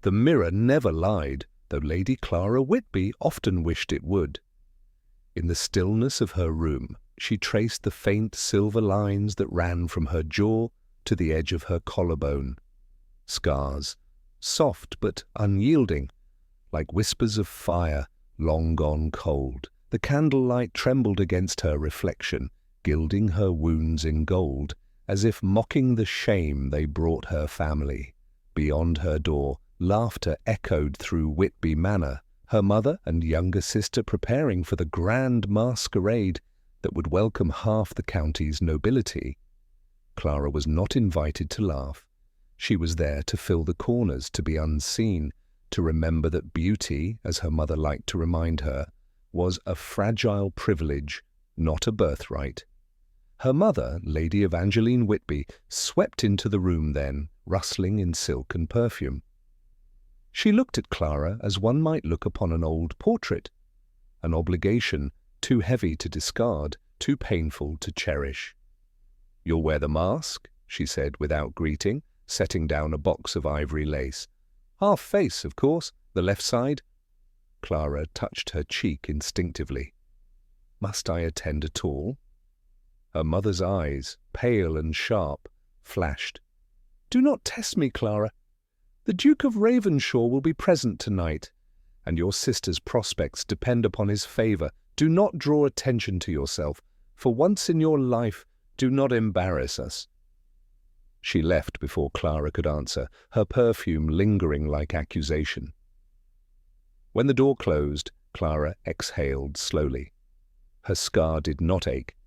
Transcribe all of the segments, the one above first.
The mirror never lied, though Lady Clara Whitby often wished it would. In the stillness of her room, she traced the faint silver lines that ran from her jaw to the edge of her collarbone. Scars, soft but unyielding, like whispers of fire long gone cold. The candlelight trembled against her reflection, gilding her wounds in gold, as if mocking the shame they brought her family. Beyond her door, laughter echoed through Whitby Manor, her mother and younger sister preparing for the grand masquerade that would welcome half the county's nobility. Clara was not invited to laugh. She was there to fill the corners, to be unseen, to remember that beauty, as her mother liked to remind her, was a fragile privilege, not a birthright. Her mother, Lady Evangeline Whitby, swept into the room then, rustling in silk and perfume. She looked at Clara as one might look upon an old portrait, an obligation too heavy to discard, too painful to cherish. "You'll wear the mask," she said without greeting, setting down a box of ivory lace. "Half face, of course, the left side." Clara touched her cheek instinctively. "Must I attend at all?" Her mother's eyes, pale and sharp, flashed. "Do not test me, Clara. The Duke of Ravenshaw will be present tonight, and your sister's prospects depend upon his favour. Do not draw attention to yourself. For once in your life, do not embarrass us." She left before Clara could answer, her perfume lingering like accusation. When the door closed, Clara exhaled slowly. Her scar did not ache.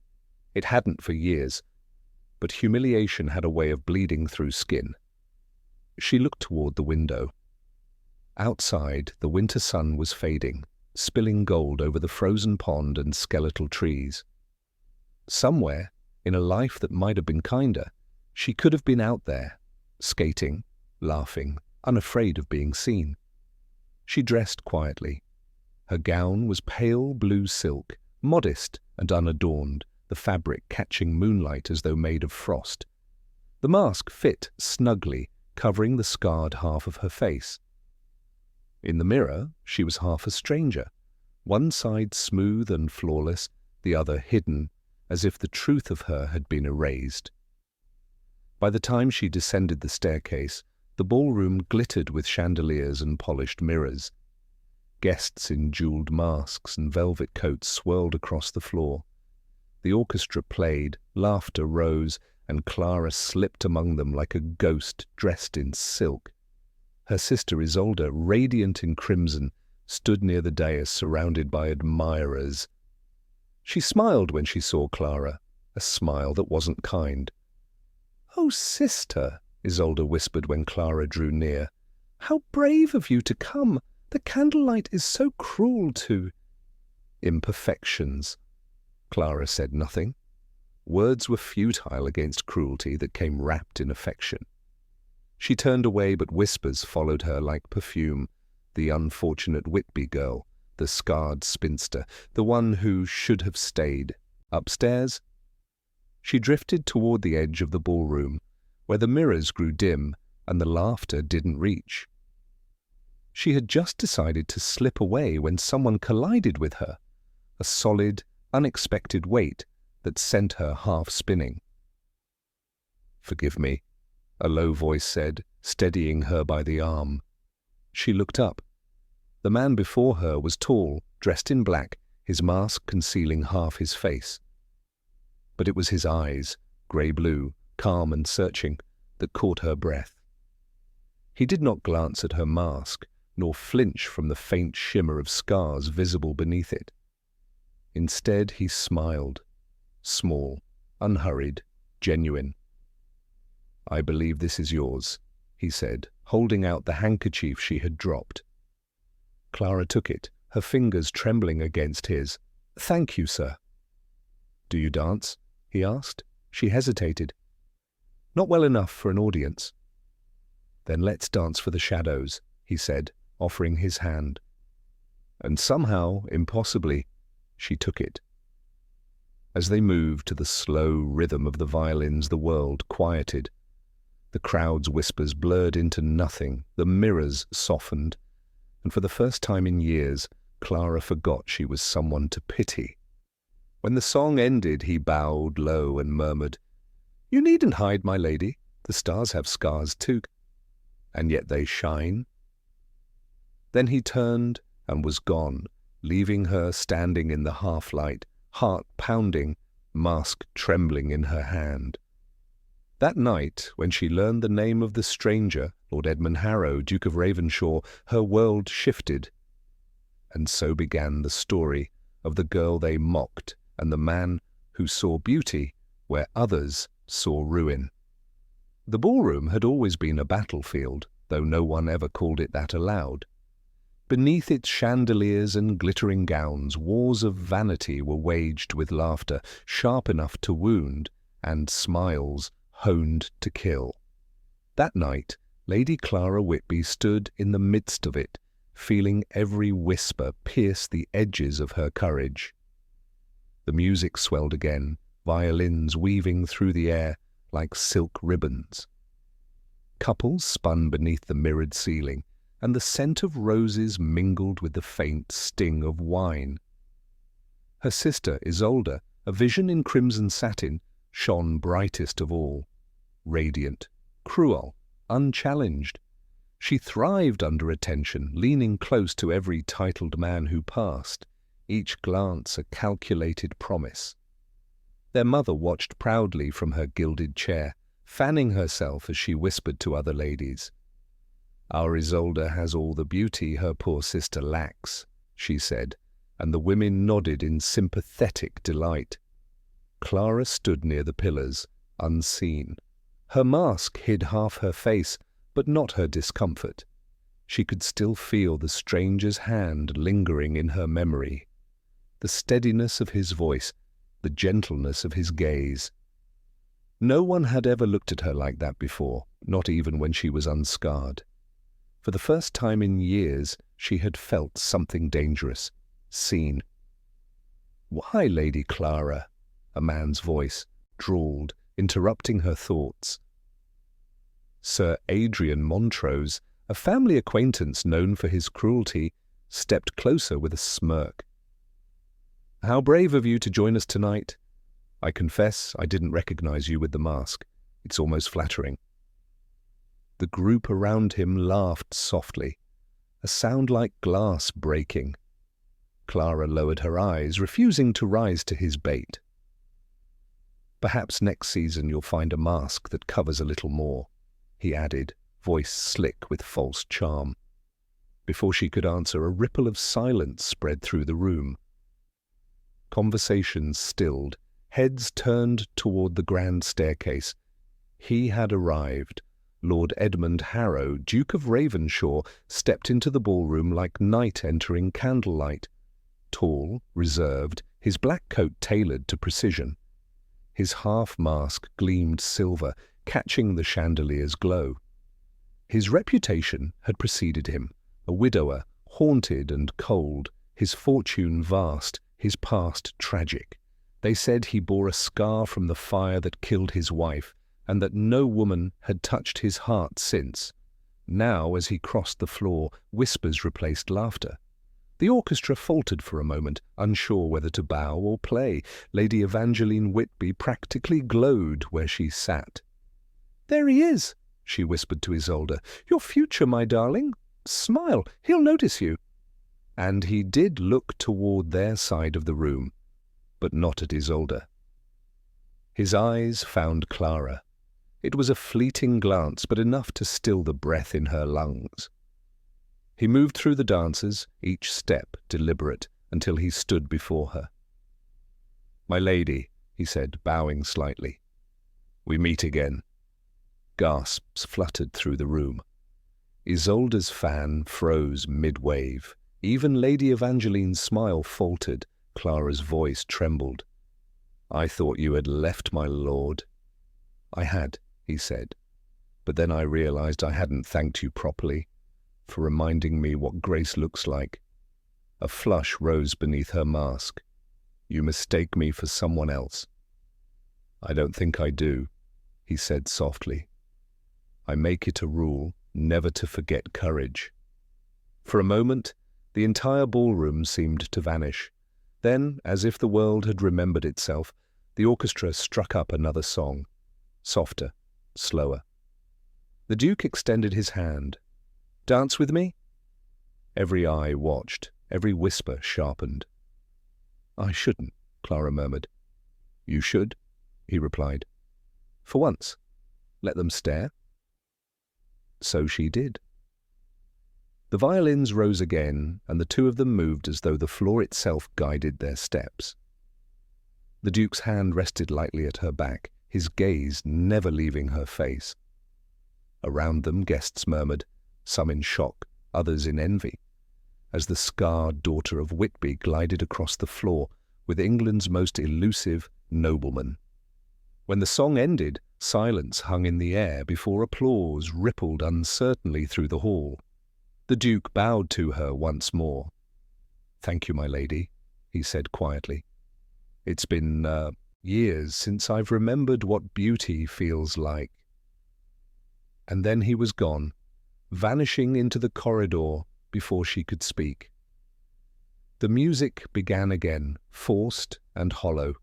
It hadn't for years, but humiliation had a way of bleeding through skin. She looked toward the window. Outside, the winter sun was fading, spilling gold over the frozen pond and skeletal trees. Somewhere, in a life that might have been kinder, she could have been out there, skating, laughing, unafraid of being seen. She dressed quietly. Her gown was pale blue silk, modest and unadorned, the fabric catching moonlight as though made of frost. The mask fit snugly, covering the scarred half of her face. In the mirror, she was half a stranger, one side smooth and flawless, the other hidden, as if the truth of her had been erased. By the time she descended the staircase, the ballroom glittered with chandeliers and polished mirrors. Guests in jeweled masks and velvet coats swirled across the floor. The orchestra played, laughter rose, and Clara slipped among them like a ghost dressed in silk. Her sister Isolde, radiant in crimson, stood near the dais surrounded by admirers. She smiled when she saw Clara, a smile that wasn't kind. "Oh, sister," Isolde whispered when Clara drew near, "how brave of you to come! The candlelight is so cruel to—" "Imperfections." Clara said nothing. Words were futile against cruelty that came wrapped in affection. She turned away, but whispers followed her like perfume. The unfortunate Whitby girl, the scarred spinster, the one who should have stayed. Upstairs? She drifted toward the edge of the ballroom, where the mirrors grew dim and the laughter didn't reach. She had just decided to slip away when someone collided with her, a solid, unexpected weight that sent her half spinning. "Forgive me," a low voice said, steadying her by the arm. She looked up. The man before her was tall, dressed in black, his mask concealing half his face. But it was his eyes, grey-blue, calm and searching, that caught her breath. He did not glance at her mask, nor flinch from the faint shimmer of scars visible beneath it. Instead, he smiled, small, unhurried, genuine. "I believe this is yours," he said, holding out the handkerchief she had dropped. Clara took it, her fingers trembling against his. "Thank you, sir." "Do you dance?" he asked. She hesitated. "Not well enough for an audience." "Then let's dance for the shadows," he said, offering his hand. And somehow, impossibly, she took it. As they moved to the slow rhythm of the violins, the world quieted. The crowd's whispers blurred into nothing, the mirrors softened, and for the first time in years, Clara forgot she was someone to pity. When the song ended, he bowed low and murmured, "You needn't hide, my lady. The stars have scars too, and yet they shine." Then he turned and was gone, leaving her standing in the half-light, heart pounding, mask trembling in her hand. That night, when she learned the name of the stranger, Lord Edmund Harrow, Duke of Ravenshaw, her world shifted. And so began the story of the girl they mocked and the man who saw beauty where others saw ruin. The ballroom had always been a battlefield, though no one ever called it that aloud. Beneath its chandeliers and glittering gowns, wars of vanity were waged with laughter sharp enough to wound and smiles honed to kill. That night, Lady Clara Whitby stood in the midst of it, feeling every whisper pierce the edges of her courage. The music swelled again, violins weaving through the air like silk ribbons. Couples spun beneath the mirrored ceiling, and the scent of roses mingled with the faint sting of wine. Her sister, Isolde, a vision in crimson satin, shone brightest of all. Radiant, cruel, unchallenged. She thrived under attention, leaning close to every titled man who passed, each glance a calculated promise. Their mother watched proudly from her gilded chair, fanning herself as she whispered to other ladies. "Our Isolde has all the beauty her poor sister lacks," she said, and the women nodded in sympathetic delight. Clara stood near the pillars, unseen. Her mask hid half her face, but not her discomfort. She could still feel the stranger's hand lingering in her memory, the steadiness of his voice, the gentleness of his gaze. No one had ever looked at her like that before, not even when she was unscarred. For the first time in years, she had felt something dangerous, seen. "Why, Lady Clara?" a man's voice drawled, interrupting her thoughts. Sir Adrian Montrose, a family acquaintance known for his cruelty, stepped closer with a smirk. "How brave of you to join us tonight. I confess I didn't recognize you with the mask. It's almost flattering." The group around him laughed softly, a sound like glass breaking. Clara lowered her eyes, refusing to rise to his bait. "Perhaps next season you'll find a mask that covers a little more," he added, voice slick with false charm. Before she could answer, a ripple of silence spread through the room. Conversations stilled, heads turned toward the grand staircase. He had arrived. Lord Edmund Harrow, Duke of Ravenshaw, stepped into the ballroom like night entering candlelight. Tall, reserved, his black coat tailored to precision. His half-mask gleamed silver, catching the chandelier's glow. His reputation had preceded him, a widower, haunted and cold, his fortune vast, his past tragic. They said he bore a scar from the fire that killed his wife, and that no woman had touched his heart since. Now, as he crossed the floor, whispers replaced laughter. The orchestra faltered for a moment, unsure whether to bow or play. Lady Evangeline Whitby practically glowed where she sat. "There he is," she whispered to Isolde. "Your future, my darling. Smile, he'll notice you." And he did look toward their side of the room, but not at Isolde. His eyes found Clara. It was a fleeting glance, but enough to still the breath in her lungs. He moved through the dancers, each step deliberate, until he stood before her. "My lady," he said, bowing slightly. "We meet again." Gasps fluttered through the room. Isolde's fan froze mid-wave. Even Lady Evangeline's smile faltered. Clara's voice trembled. "I thought you had left, my lord." "I had," he said, "but then I realized I hadn't thanked you properly for reminding me what grace looks like." A flush rose beneath her mask. "You mistake me for someone else." "I don't think I do," he said softly. I make it a rule never to forget courage." For a moment, the entire ballroom seemed to vanish. Then, as if the world had remembered itself, the orchestra struck up another song, softer, slower. The Duke extended his hand. "Dance with me?" Every eye watched, every whisper sharpened. "I shouldn't," Clara murmured. "You should," he replied. "For once. Let them stare." So she did. The violins rose again, and the two of them moved as though the floor itself guided their steps. The Duke's hand rested lightly at her back, his gaze never leaving her face. Around them guests murmured, some in shock, others in envy, as the scarred daughter of Whitby glided across the floor with England's most elusive nobleman. When the song ended, silence hung in the air before applause rippled uncertainly through the hall. The Duke bowed to her once more. "Thank you, my lady," he said quietly. "It's been years since I've remembered what beauty feels like." And then he was gone, vanishing into the corridor before she could speak. The music began again, forced and hollow.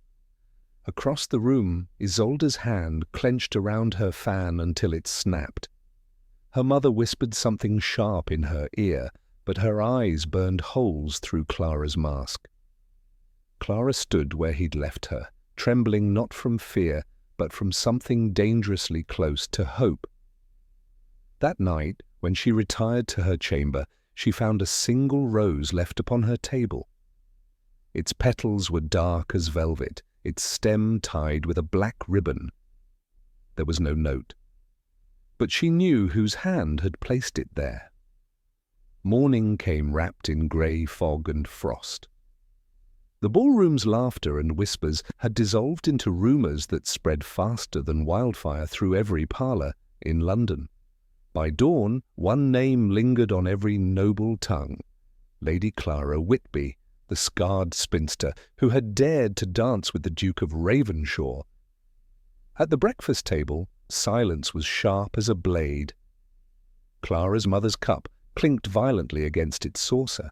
Across the room, Isolde's hand clenched around her fan until it snapped. Her mother whispered something sharp in her ear, but her eyes burned holes through Clara's mask. Clara stood where he'd left her, trembling not from fear, but from something dangerously close to hope. That night, when she retired to her chamber, she found a single rose left upon her table. Its petals were dark as velvet, its stem tied with a black ribbon. There was no note, but she knew whose hand had placed it there. Morning came wrapped in grey fog and frost. The ballroom's laughter and whispers had dissolved into rumours that spread faster than wildfire through every parlour in London. By dawn, one name lingered on every noble tongue: Lady Clara Whitby, the scarred spinster who had dared to dance with the Duke of Ravenshaw. At the breakfast table, silence was sharp as a blade. Clara's mother's cup clinked violently against its saucer.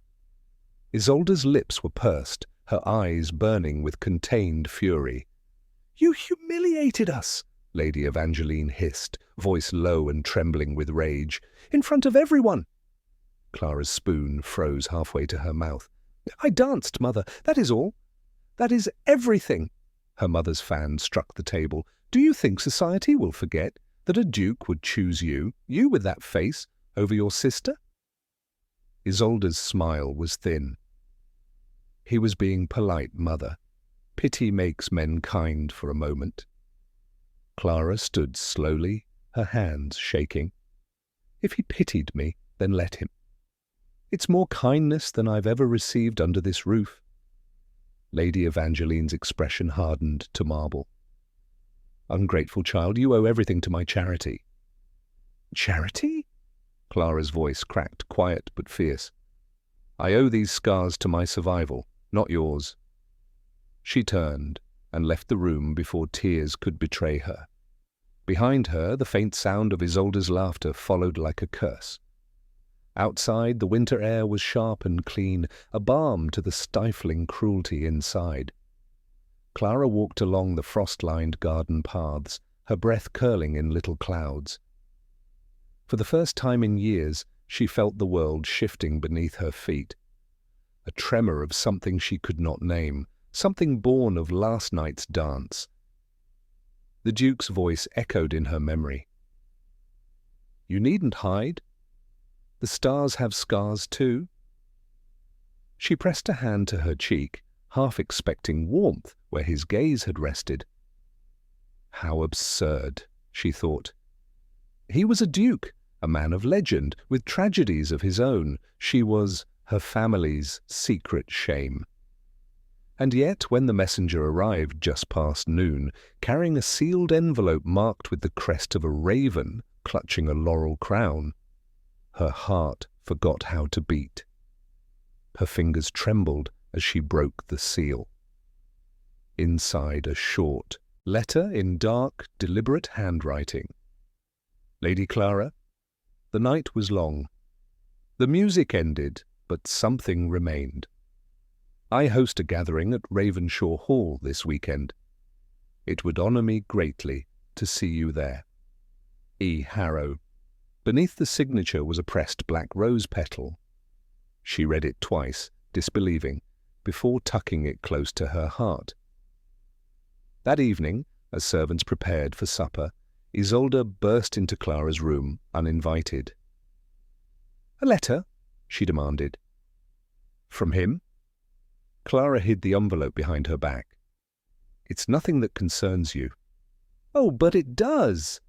Isolde's lips were pursed, her eyes burning with contained fury. "You humiliated us!" Lady Evangeline hissed, voice low and trembling with rage. "In front of everyone!" Clara's spoon froze halfway to her mouth. "I danced, Mother, that is all. That is everything." Her mother's fan struck the table. "Do you think society will forget that a duke would choose you with that face, over your sister?" Isolde's smile was thin. "He was being polite, Mother. Pity makes men kind for a moment." Clara stood slowly, her hands shaking. "If he pitied me, then let him. It's more kindness than I've ever received under this roof." Lady Evangeline's expression hardened to marble. "Ungrateful child, you owe everything to my charity." "Charity?" Clara's voice cracked, quiet but fierce. "I owe these scars to my survival, not yours." She turned and left the room before tears could betray her. Behind her, the faint sound of Isolde's laughter followed like a curse. Outside, the winter air was sharp and clean, a balm to the stifling cruelty inside. Clara walked along the frost-lined garden paths, her breath curling in little clouds. For the first time in years, she felt the world shifting beneath her feet. A tremor of something she could not name, something born of last night's dance. The Duke's voice echoed in her memory. "You needn't hide. The stars have scars too." She pressed a hand to her cheek, half expecting warmth where his gaze had rested. How absurd, she thought. He was a duke, a man of legend, with tragedies of his own. She was her family's secret shame. And yet, when the messenger arrived just past noon, carrying a sealed envelope marked with the crest of a raven clutching a laurel crown, her heart forgot how to beat. Her fingers trembled as she broke the seal. Inside, a short letter in dark, deliberate handwriting. Lady Clara, the night was long. The music ended, but something remained. I host a gathering at Ravenshaw Hall this weekend. It would honour me greatly to see you there. E. Harrow. Beneath the signature was a pressed black rose petal. She read it twice, disbelieving, before tucking it close to her heart. That evening, as servants prepared for supper, Isolde burst into Clara's room, uninvited. "A letter?" she demanded. "From him?" Clara hid the envelope behind her back. "It's nothing that concerns you." "Oh, but it does!"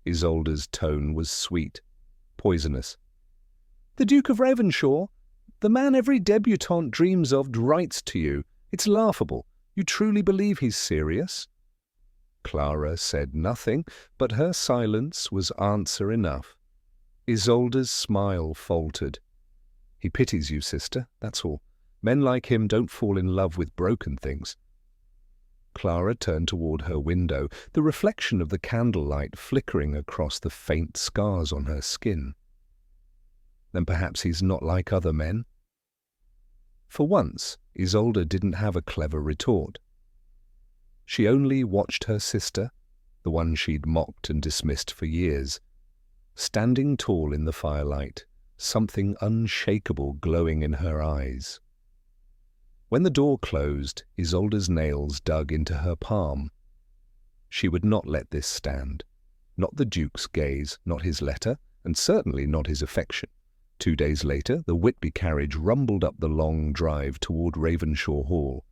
Isolde's tone was sweet, poisonous. "The Duke of Ravenshaw, the man every debutante dreams of, writes to you. It's laughable. You truly believe he's serious?" Clara said nothing, but her silence was answer enough. Isolde's smile faltered. "He pities you, sister, that's all. Men like him don't fall in love with broken things." Clara turned toward her window, the reflection of the candlelight flickering across the faint scars on her skin. "Then perhaps he's not like other men?" For once, Isolde didn't have a clever retort. She only watched her sister, the one she'd mocked and dismissed for years, standing tall in the firelight, something unshakable glowing in her eyes. When the door closed, Isolde's nails dug into her palm. She would not let this stand. Not the Duke's gaze, not his letter, and certainly not his affection. 2 days later, the Whitby carriage rumbled up the long drive toward Ravenshaw Hall.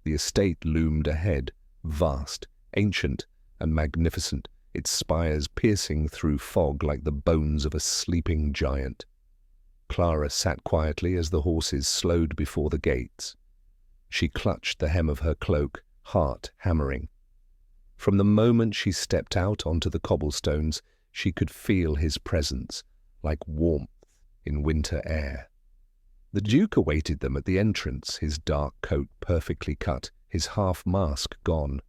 The estate loomed ahead, vast, ancient, and magnificent, its spires piercing through fog like the bones of a sleeping giant. Clara sat quietly as the horses slowed before the gates. She clutched the hem of her cloak, heart hammering. From the moment she stepped out onto the cobblestones, she could feel his presence, like warmth in winter air. The Duke awaited them at the entrance, his dark coat perfectly cut, his half-mask gone.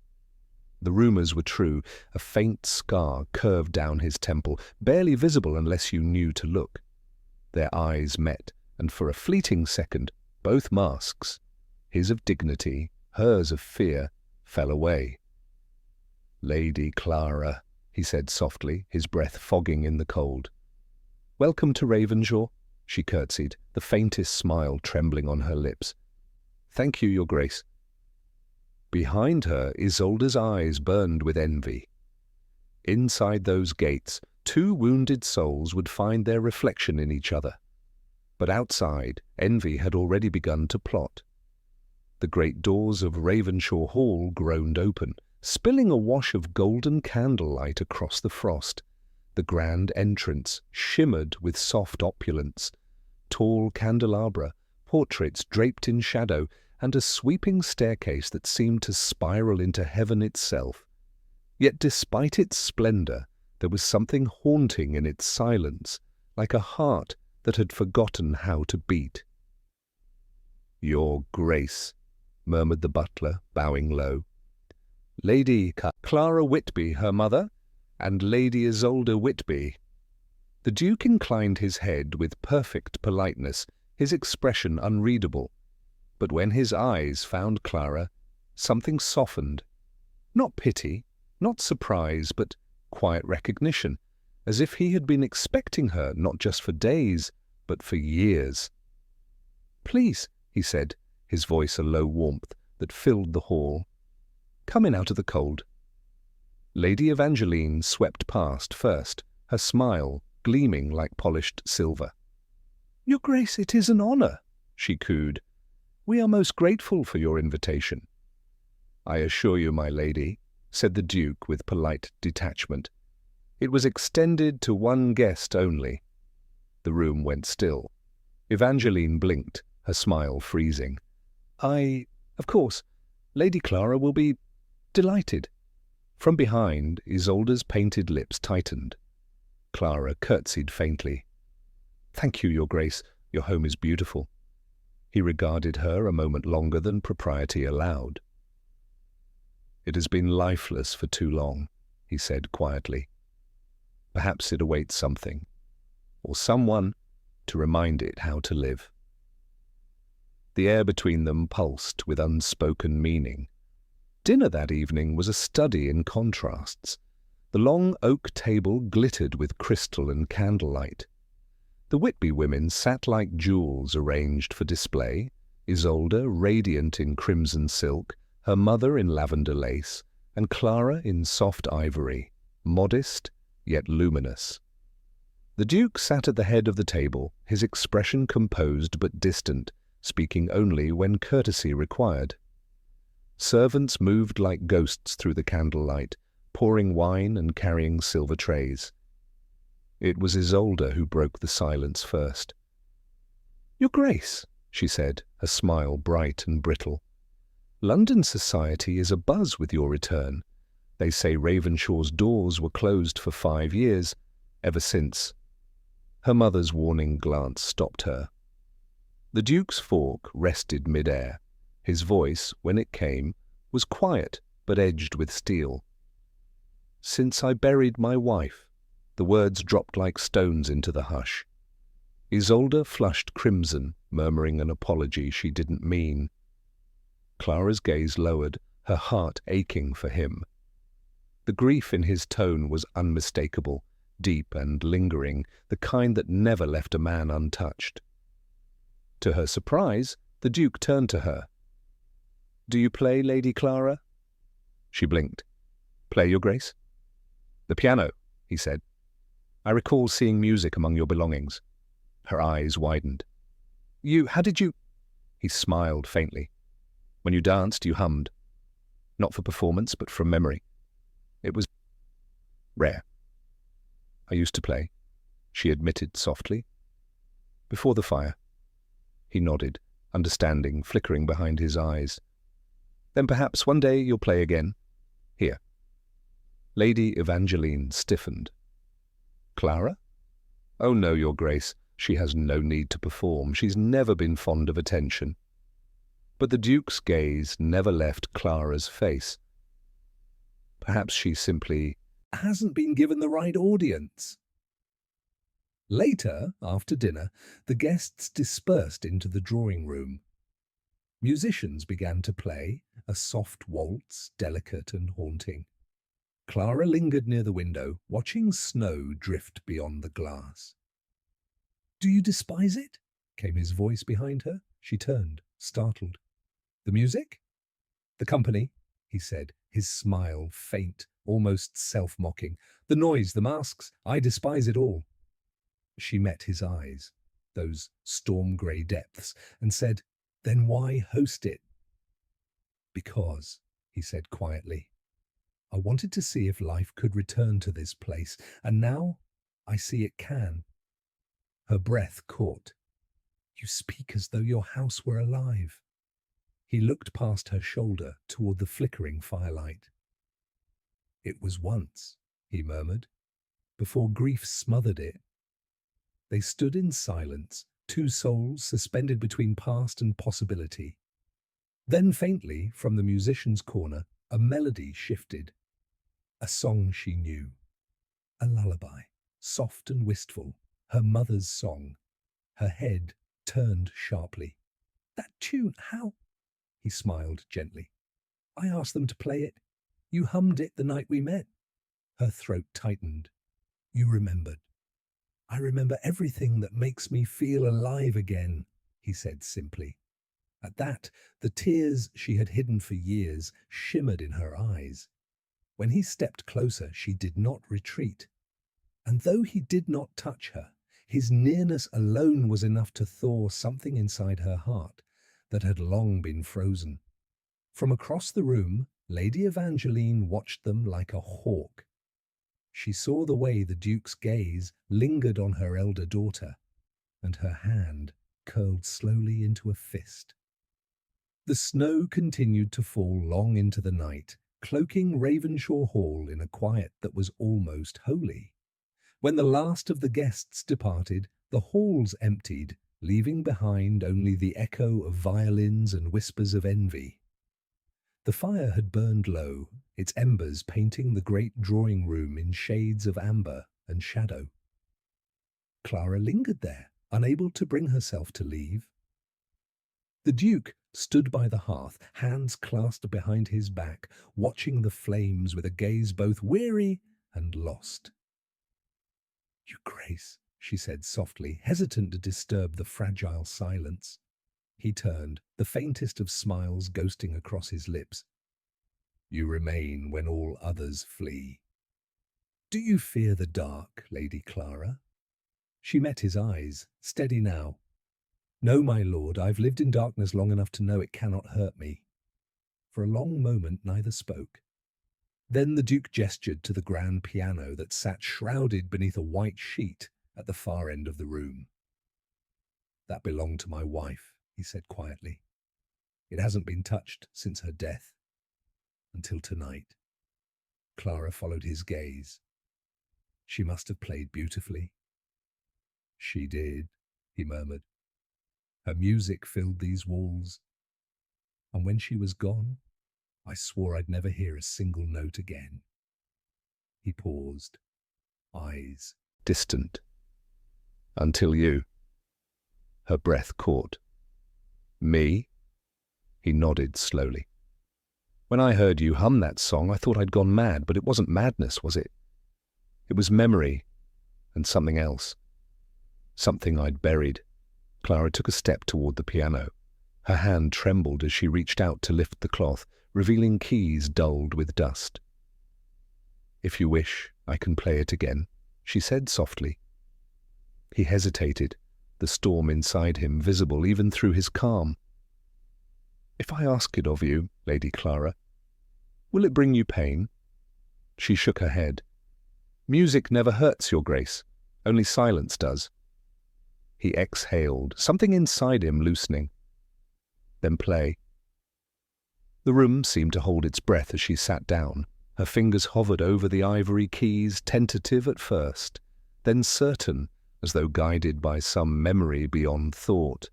The rumours were true. A faint scar curved down his temple, barely visible unless you knew to look. Their eyes met, and for a fleeting second, both masks, his of dignity, hers of fear, fell away. "Lady Clara," he said softly, his breath fogging in the cold. "Welcome to Ravenshaw," she curtsied, the faintest smile trembling on her lips. "Thank you, Your Grace." Behind her, Isolde's eyes burned with envy. Inside those gates, 2 wounded souls would find their reflection in each other. But outside, envy had already begun to plot. The great doors of Ravenshaw Hall groaned open, spilling a wash of golden candlelight across the frost. The grand entrance shimmered with soft opulence. Tall candelabra, portraits draped in shadow, and a sweeping staircase that seemed to spiral into heaven itself. Yet despite its splendor, there was something haunting in its silence, like a heart that had forgotten how to beat. "Your Grace," murmured the butler, bowing low. "Lady Clara Whitby, her mother, and Lady Isolde Whitby." The Duke inclined his head with perfect politeness, his expression unreadable. But when his eyes found Clara, something softened. Not pity, not surprise, but quiet recognition, as if he had been expecting her not just for days, but for years. "Please," he said, his voice a low warmth that filled the hall. "Come in out of the cold." Lady Evangeline swept past first, her smile gleaming like polished silver. "Your Grace, it is an honour," she cooed. "We are most grateful for your invitation." "I assure you, my lady," said the Duke with polite detachment. "It was extended to one guest only." The room went still. Evangeline blinked, her smile freezing. Of course, Lady Clara will be delighted." From behind, Isolde's painted lips tightened. Clara curtsied faintly. "Thank you, Your Grace. Your home is beautiful." He regarded her a moment longer than propriety allowed. "It has been lifeless for too long," he said quietly. Perhaps it awaits something, or someone, to remind it how to live. The air between them pulsed with unspoken meaning. Dinner that evening was a study in contrasts. The long oak table glittered with crystal and candlelight. The Whitby women sat like jewels arranged for display, Isolde radiant in crimson silk, her mother in lavender lace, and Clara in soft ivory, modest yet luminous. The Duke sat at the head of the table, his expression composed but distant, speaking only when courtesy required. Servants moved like ghosts through the candlelight, pouring wine and carrying silver trays. It was Isolde who broke the silence first. "Your Grace," she said, her smile bright and brittle. "London society is abuzz with your return. They say Ravenshaw's doors were closed for 5 years, ever since." Her mother's warning glance stopped her. The Duke's fork rested mid-air. His voice, when it came, was quiet but edged with steel. "Since I buried my wife." The words dropped like stones into the hush. Isolde flushed crimson, murmuring an apology she didn't mean. Clara's gaze lowered, her heart aching for him. The grief in his tone was unmistakable, deep and lingering, the kind that never left a man untouched. To her surprise, the Duke turned to her. "Do you play, Lady Clara?" She blinked. "Play, Your Grace?" "The piano," he said. "I recall seeing music among your belongings." Her eyes widened. How did you—" He smiled faintly. "When you danced, you hummed. Not for performance, but from memory. It was rare." "I used to play," she admitted softly. "Before the fire." He nodded, understanding flickering behind his eyes. "Then perhaps one day you'll play again. Here." Lady Evangeline stiffened. "Clara?" "Oh no, Your Grace. She has no need to perform. She's never been fond of attention." But the Duke's gaze never left Clara's face. Perhaps she simply hasn't been given the right audience. Later, after dinner, the guests dispersed into the drawing room. Musicians began to play, a soft waltz, delicate and haunting. Clara lingered near the window, watching snow drift beyond the glass. "Do you despise it?" came his voice behind her. She turned, startled. "The music?" "The company," he said, his smile faint, almost self-mocking. "The noise, the masks, I despise it all." She met his eyes, those storm-grey depths, and said, "Then why host it?" "Because," he said quietly, "I wanted to see if life could return to this place, and now I see it can." Her breath caught. "You speak as though your house were alive." He looked past her shoulder toward the flickering firelight. "It was once," he murmured, "before grief smothered it." They stood in silence, two souls suspended between past and possibility. Then faintly, from the musician's corner, a melody shifted. A song she knew. A lullaby, soft and wistful, her mother's song. Her head turned sharply. "That tune, how—" He smiled gently. "I asked them to play it. You hummed it the night we met." Her throat tightened. "You remembered." "I remember everything that makes me feel alive again," he said simply. At that, the tears she had hidden for years shimmered in her eyes. When he stepped closer, she did not retreat. And though he did not touch her, his nearness alone was enough to thaw something inside her heart that had long been frozen. From across the room, Lady Evangeline watched them like a hawk. She saw the way the Duke's gaze lingered on her elder daughter, and her hand curled slowly into a fist. The snow continued to fall long into the night, cloaking Ravenshaw Hall in a quiet that was almost holy. When the last of the guests departed, the halls emptied, leaving behind only the echo of violins and whispers of envy. The fire had burned low, its embers painting the great drawing room in shades of amber. and shadow. Clara lingered there, unable to bring herself to leave. The Duke stood by the hearth, hands clasped behind his back, watching the flames with a gaze both weary and lost. "Your Grace," she said softly, hesitant to disturb the fragile silence. He turned, the faintest of smiles ghosting across his lips. "You remain when all others flee. Do you fear the dark, Lady Clara?" She met his eyes, steady now. "No, my lord, I've lived in darkness long enough to know it cannot hurt me." For a long moment neither spoke. Then the Duke gestured to the grand piano that sat shrouded beneath a white sheet at the far end of the room. "That belonged to my wife," he said quietly. "It hasn't been touched since her death. Until tonight." Clara followed his gaze. "She must have played beautifully." "She did," he murmured. "Her music filled these walls. And when she was gone, I swore I'd never hear a single note again." He paused, eyes distant. "Until you." Her breath caught. "Me?" He nodded slowly. "When I heard you hum that song, I thought I'd gone mad, but it wasn't madness, was it? It was memory and something else. Something I'd buried." Clara took a step toward the piano. Her hand trembled as she reached out to lift the cloth, revealing keys dulled with dust. "If you wish, I can play it again," she said softly. He hesitated, the storm inside him visible even through his calm. "If I ask it of you, Lady Clara, will it bring you pain?" She shook her head. "Music never hurts, Your Grace. Only silence does." He exhaled, something inside him loosening. "Then play." The room seemed to hold its breath as she sat down. Her fingers hovered over the ivory keys, tentative at first, then certain, as though guided by some memory beyond thought.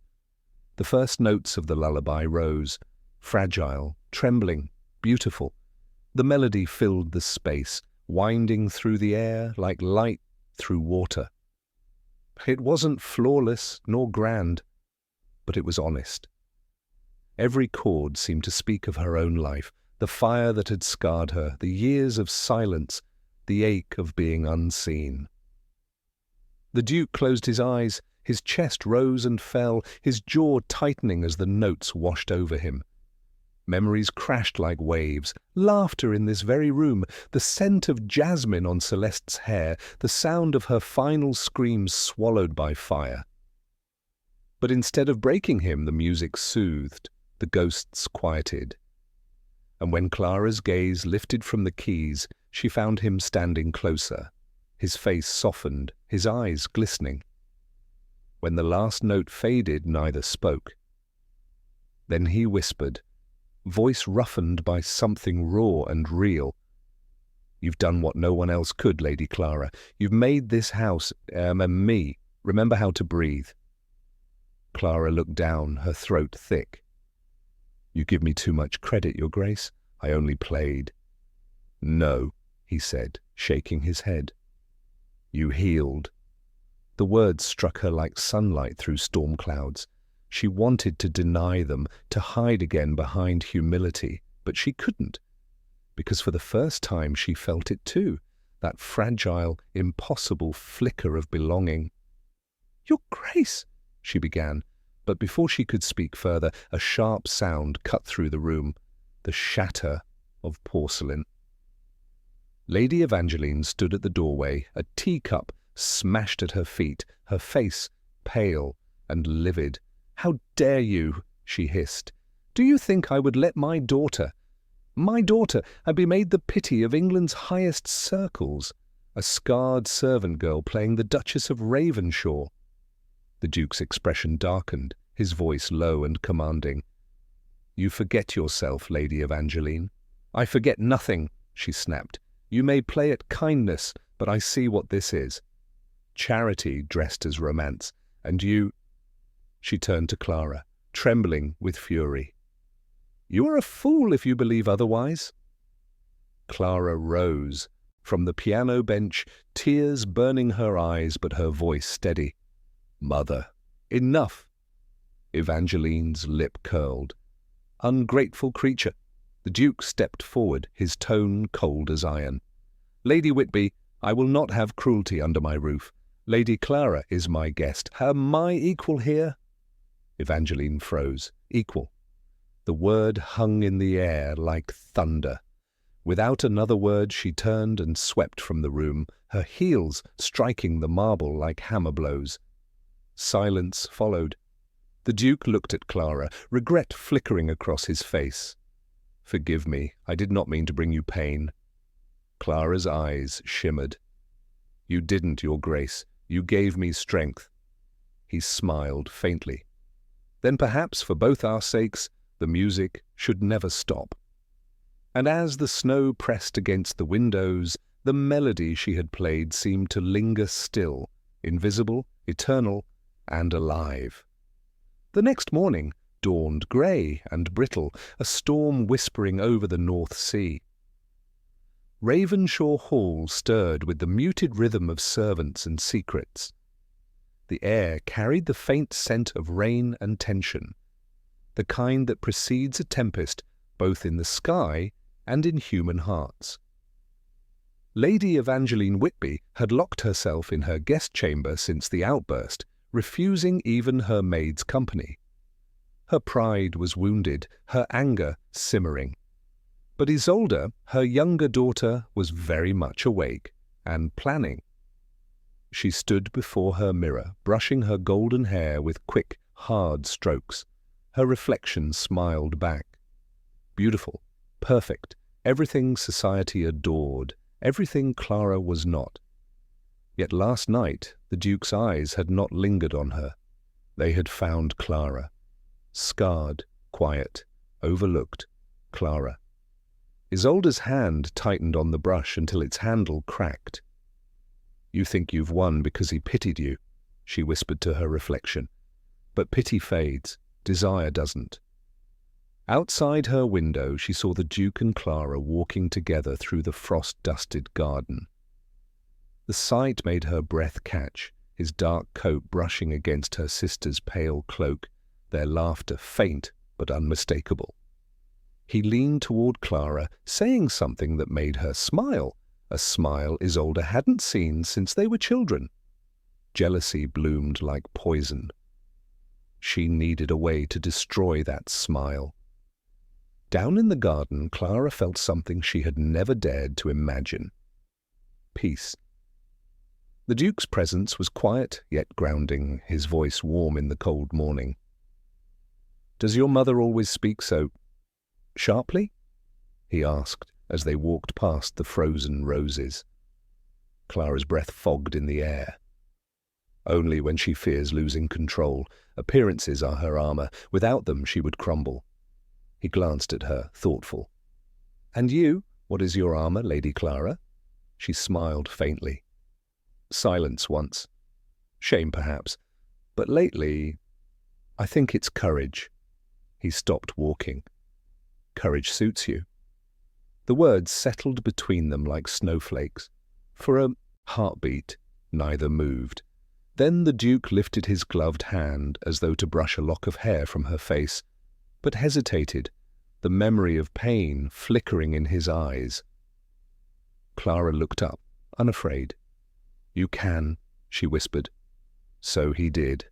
The first notes of the lullaby rose, fragile, trembling, beautiful. The melody filled the space, winding through the air like light through water. It wasn't flawless nor grand, but it was honest. Every chord seemed to speak of her own life, the fire that had scarred her, the years of silence, the ache of being unseen. The Duke closed his eyes, his chest rose and fell, his jaw tightening as the notes washed over him. Memories crashed like waves, laughter in this very room, the scent of jasmine on Celeste's hair, the sound of her final screams swallowed by fire. But instead of breaking him, the music soothed, the ghosts quieted. And when Clara's gaze lifted from the keys, she found him standing closer, his face softened, his eyes glistening. When the last note faded, neither spoke. Then he whispered, voice roughened by something raw and real. "You've done what no one else could, Lady Clara. You've made this house, and me, remember how to breathe." Clara looked down, her throat thick. "You give me too much credit, Your Grace. I only played." "No," he said, shaking his head. "You healed." The words struck her like sunlight through storm clouds. She wanted to deny them, to hide again behind humility, but she couldn't, because for the first time she felt it too, that fragile, impossible flicker of belonging. "Your Grace," she began, but before she could speak further, a sharp sound cut through the room, the shatter of porcelain. Lady Evangeline stood at the doorway, a teacup smashed at her feet, her face pale and livid. "How dare you?" she hissed. "Do you think I would let my daughter be made the pity of England's highest circles, a scarred servant girl playing the Duchess of Ravenshaw?" The Duke's expression darkened, his voice low and commanding. "You forget yourself, Lady Evangeline." "I forget nothing," she snapped. "You may play at kindness, but I see what this is. Charity dressed as romance, and you—" She turned to Clara, trembling with fury. "You are a fool if you believe otherwise." Clara rose, From the piano bench, tears burning her eyes but her voice steady. "Mother, enough!" Evangeline's lip curled. "Ungrateful creature." The Duke stepped forward, his tone cold as iron. "Lady Whitby, I will not have cruelty under my roof. Lady Clara is my guest. Am I equal here?" Evangeline froze. Equal. The word hung in the air like thunder. Without another word, she turned and swept from the room, her heels striking the marble like hammer blows. Silence followed. The Duke looked at Clara, regret flickering across his face. "Forgive me, I did not mean to bring you pain." Clara's eyes shimmered. "You didn't, Your Grace. You gave me strength." He smiled faintly. "Then perhaps, for both our sakes, the music should never stop." And as the snow pressed against the windows, the melody she had played seemed to linger still, invisible, eternal, and alive. The next morning dawned grey and brittle, a storm whispering over the North Sea. Ravenshaw Hall stirred with the muted rhythm of servants and secrets. The air carried the faint scent of rain and tension, the kind that precedes a tempest both in the sky and in human hearts. Lady Evangeline Whitby had locked herself in her guest chamber since the outburst, refusing even her maid's company. Her pride was wounded, her anger simmering. But Isolde, her younger daughter, was very much awake and planning. She stood before her mirror, brushing her golden hair with quick, hard strokes. Her reflection smiled back. Beautiful, perfect, everything society adored, everything Clara was not. Yet last night the Duke's eyes had not lingered on her. They had found Clara. Scarred, quiet, overlooked Clara. Isolde's hand tightened on the brush until its handle cracked. "You think you've won because he pitied you," she whispered to her reflection. "But pity fades, desire doesn't." Outside her window she saw the Duke and Clara walking together through the frost-dusted garden. The sight made her breath catch, his dark coat brushing against her sister's pale cloak, their laughter faint but unmistakable. He leaned toward Clara, saying something that made her smile, a smile Isolde hadn't seen since they were children. Jealousy bloomed like poison. She needed a way to destroy that smile. Down in the garden, Clara felt something she had never dared to imagine. Peace. The Duke's presence was quiet yet grounding, his voice warm in the cold morning. "Does your mother always speak so sharply?" he asked as they walked past the frozen roses. Clara's breath fogged in the air. "Only when she fears losing control. Appearances are her armor. Without them she would crumble." He glanced at her, thoughtful. "And you, what is your armor, Lady Clara?" She smiled faintly. "Silence once. Shame, perhaps. But lately, I think it's courage." He stopped walking. "Courage suits you." The words settled between them like snowflakes. For a heartbeat, neither moved. Then the Duke lifted his gloved hand as though to brush a lock of hair from her face, but hesitated, the memory of pain flickering in his eyes. Clara looked up, unafraid. "You can," she whispered. So he did.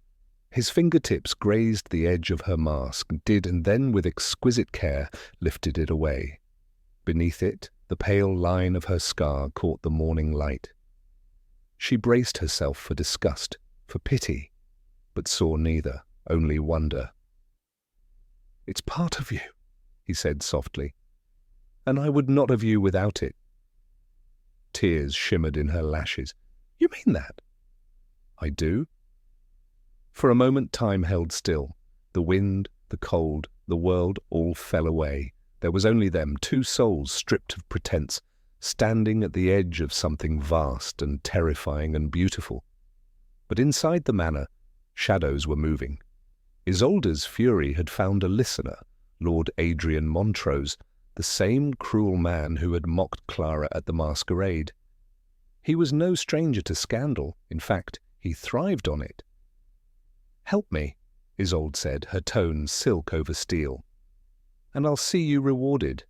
His fingertips grazed the edge of her mask, and then with exquisite care lifted it away. Beneath it, the pale line of her scar caught the morning light. She braced herself for disgust, for pity, but saw neither, only wonder. "It's part of you," he said softly, "and I would not have you without it." Tears shimmered in her lashes. "You mean that?" "I do." For a moment time held still. The wind, the cold, the world all fell away. There was only them, two souls stripped of pretense, standing at the edge of something vast and terrifying and beautiful. But inside the manor, shadows were moving. Isolde's fury had found a listener, Lord Adrian Montrose, the same cruel man who had mocked Clara at the masquerade. He was no stranger to scandal. In fact, he thrived on it. "Help me," Isolde said, her tone silk over steel, "and I'll see you rewarded."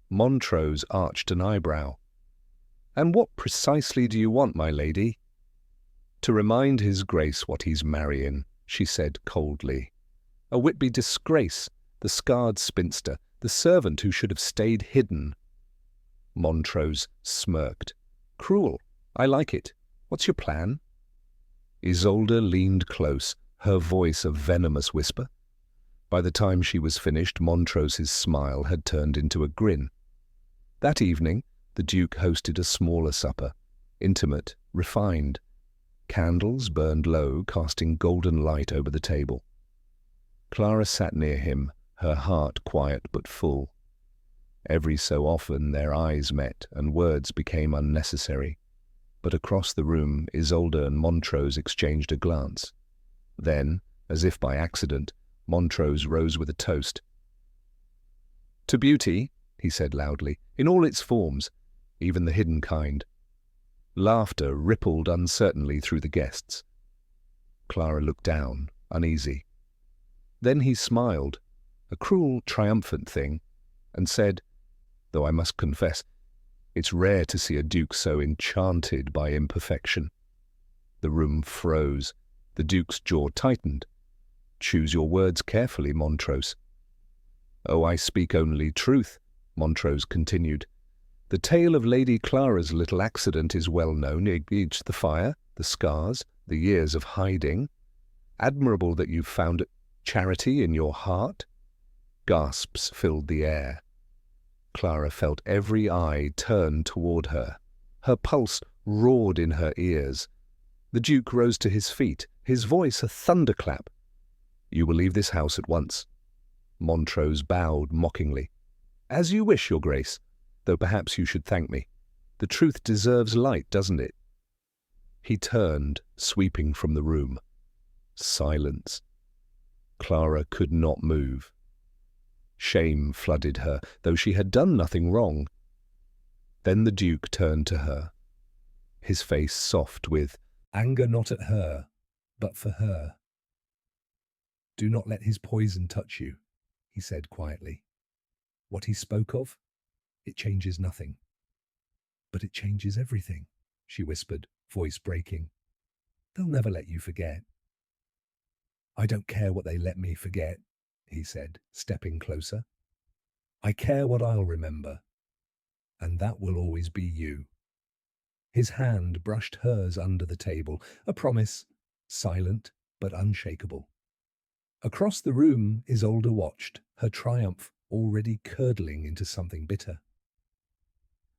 Montrose arched an eyebrow. "And what precisely do you want, my lady?" "To remind his grace what he's marrying," she said coldly. "A Whitby disgrace, the scarred spinster, the servant who should have stayed hidden." Montrose smirked. "Cruel. I like it. What's your plan?" Isolde leaned close, her voice a venomous whisper. By the time she was finished, Montrose's smile had turned into a grin. That evening, the Duke hosted a smaller supper, intimate, refined. Candles burned low, casting golden light over the table. Clara sat near him, her heart quiet but full. Every so often their eyes met and words became unnecessary. But across the room, Isolde and Montrose exchanged a glance. Then, as if by accident, Montrose rose with a toast. "To beauty," he said loudly, "in all its forms, even the hidden kind." Laughter rippled uncertainly through the guests. Clara looked down, uneasy. Then he smiled, a cruel, triumphant thing, and said, though I must confess, it's rare to see a duke so enchanted by imperfection. The room froze. The duke's jaw tightened. "Choose your words carefully, Montrose." "Oh, I speak only truth," Montrose continued. "The tale of Lady Clara's little accident is well known. It's the fire, the scars, the years of hiding. Admirable that you've found charity in your heart." Gasps filled the air. Clara felt every eye turn toward her. Her pulse roared in her ears. The Duke rose to his feet, his voice a thunderclap. "You will leave this house at once." Montrose bowed mockingly. "As you wish, Your Grace, though perhaps you should thank me. The truth deserves light, doesn't it?" He turned, sweeping from the room. Silence. Clara could not move. Shame flooded her, though she had done nothing wrong. Then the Duke turned to her, his face soft with anger not at her, but for her. "Do not let his poison touch you," he said quietly. "What he spoke of, it changes nothing." "But it changes everything," she whispered, voice breaking. "They'll never let you forget." "I don't care what they let me forget," he said, stepping closer. "I care what I'll remember, and that will always be you." His hand brushed hers under the table, a promise, silent but unshakable. Across the room, Isolde watched, her triumph already curdling into something bitter.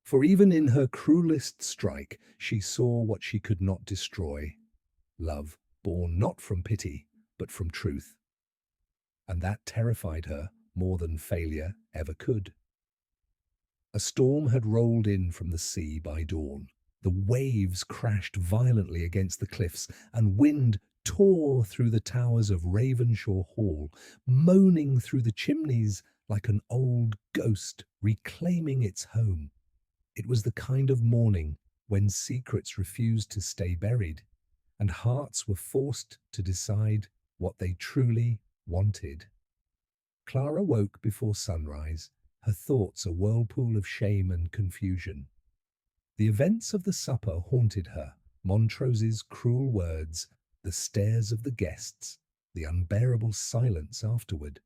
For even in her cruelest strike, she saw what she could not destroy: love born not from pity, but from truth. And that terrified her more than failure ever could. A storm had rolled in from the sea by dawn. The waves crashed violently against the cliffs, and wind tore through the towers of Ravenshaw Hall, moaning through the chimneys like an old ghost reclaiming its home. It was the kind of morning when secrets refused to stay buried, and hearts were forced to decide what they truly wanted. Clara woke before sunrise, her thoughts a whirlpool of shame and confusion. The events of the supper haunted her, Montrose's cruel words, the stares of the guests, the unbearable silence afterward.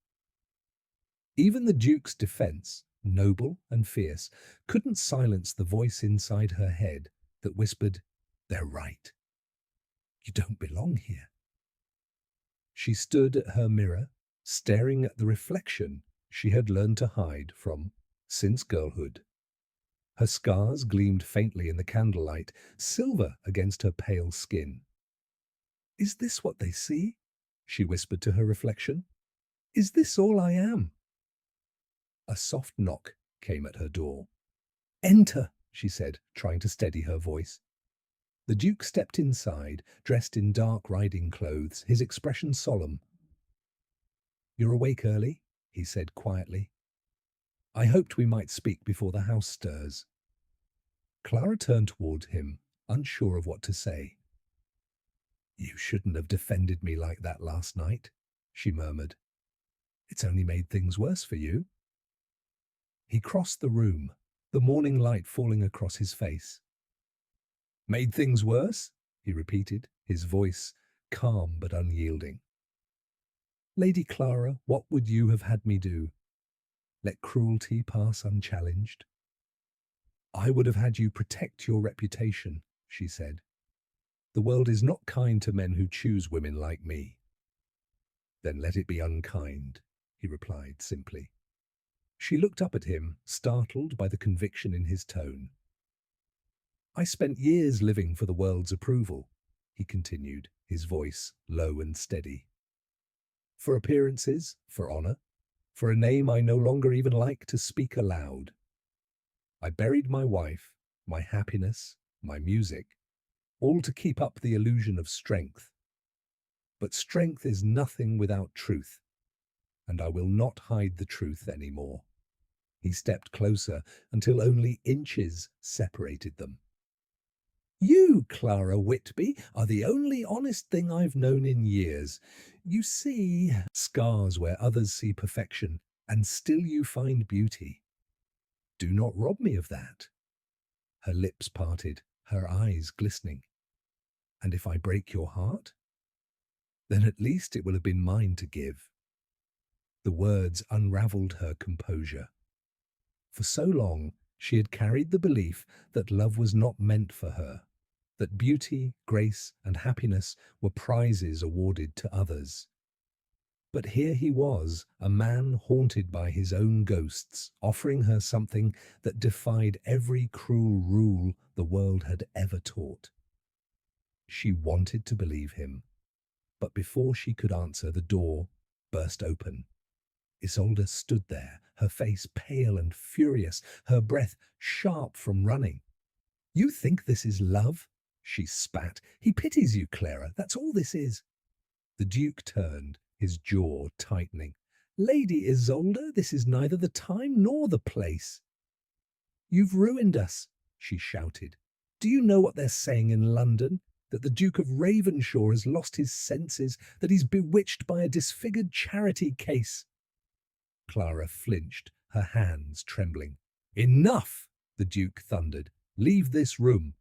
Even the Duke's defense, noble and fierce, couldn't silence the voice inside her head that whispered, "They're right. You don't belong here." She stood at her mirror, staring at the reflection she had learned to hide from since girlhood. Her scars gleamed faintly in the candlelight, silver against her pale skin. "Is this what they see?" she whispered to her reflection. "Is this all I am?" A soft knock came at her door. "Enter," she said, trying to steady her voice. The Duke stepped inside, dressed in dark riding clothes, his expression solemn. "You're awake early," he said quietly. "I hoped we might speak before the house stirs." Clara turned toward him, unsure of what to say. "You shouldn't have defended me like that last night," she murmured. "It's only made things worse for you." He crossed the room, the morning light falling across his face. "Made things worse?" he repeated, his voice calm but unyielding. "Lady Clara, what would you have had me do? Let cruelty pass unchallenged?" "I would have had you protect your reputation," she said. "The world is not kind to men who choose women like me." "Then let it be unkind," he replied simply. She looked up at him, startled by the conviction in his tone. "I spent years living for the world's approval," he continued, his voice low and steady. "For appearances, for honor, for a name I no longer even like to speak aloud. I buried my wife, my happiness, my music, all to keep up the illusion of strength. But strength is nothing without truth, and I will not hide the truth anymore." He stepped closer until only inches separated them. "You, Clara Whitby, are the only honest thing I've known in years. You see scars where others see perfection, and still you find beauty. Do not rob me of that." Her lips parted, her eyes glistening. "And if I break your heart? Then at least it will have been mine to give." The words unraveled her composure. For so long, she had carried the belief that love was not meant for her, that beauty, grace, and happiness were prizes awarded to others. But here he was, a man haunted by his own ghosts, offering her something that defied every cruel rule the world had ever taught. She wanted to believe him, but before she could answer, the door burst open. Isolde stood there, her face pale and furious, her breath sharp from running. "You think this is love?" she spat. "He pities you, Clara. That's all this is." The Duke turned, his jaw tightening. "Lady Isolde, this is neither the time nor the place." "You've ruined us," she shouted. "Do you know what they're saying in London? That the Duke of Ravenshaw has lost his senses, that he's bewitched by a disfigured charity case." Clara flinched, her hands trembling. "Enough!" the Duke thundered. "Leave this room."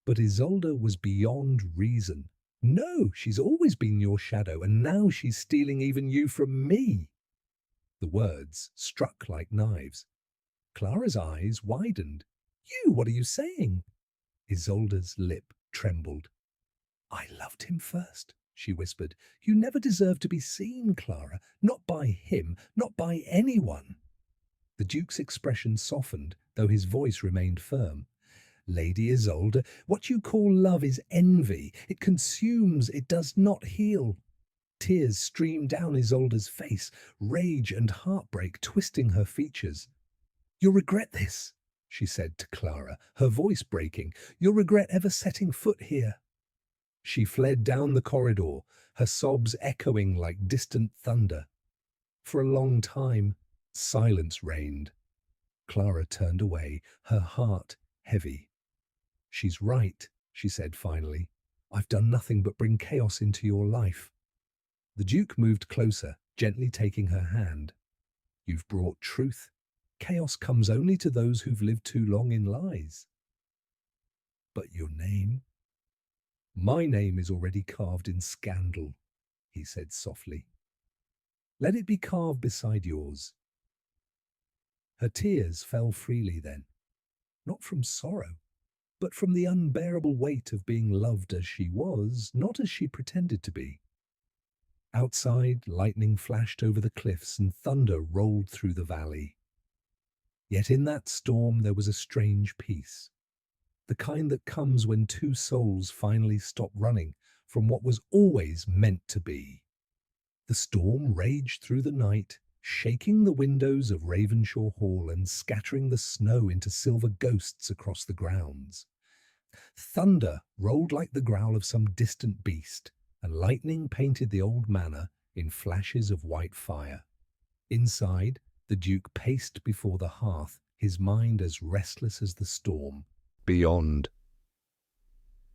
But Isolde was beyond reason. "No, she's always been your shadow, and now she's stealing even you from me." The words struck like knives. Clara's eyes widened. "You, what are you saying?" Isolde's lip trembled. "I loved him first," she whispered. "You never deserved to be seen, Clara. Not by him, not by anyone." The Duke's expression softened, though his voice remained firm. "Lady Isolde, what you call love is envy. It consumes, it does not heal." Tears streamed down Isolde's face, rage and heartbreak twisting her features. "You'll regret this," she said to Clara, her voice breaking. "You'll regret ever setting foot here." She fled down the corridor, her sobs echoing like distant thunder. For a long time, silence reigned. Clara turned away, her heart heavy. "She's right," she said finally. "I've done nothing but bring chaos into your life." The Duke moved closer, gently taking her hand. "You've brought truth. Chaos comes only to those who've lived too long in lies." "But your name?" "My name is already carved in scandal," he said softly. "Let it be carved beside yours." Her tears fell freely then, not from sorrow, but from the unbearable weight of being loved as she was, not as she pretended to be. Outside, lightning flashed over the cliffs and thunder rolled through the valley. Yet in that storm there was a strange peace, the kind that comes when two souls finally stop running from what was always meant to be. The storm raged through the night, shaking the windows of Ravenshaw Hall and scattering the snow into silver ghosts across the grounds. Thunder rolled like the growl of some distant beast, and lightning painted the old manor in flashes of white fire. Inside, the Duke paced before the hearth, his mind as restless as the storm. beyond.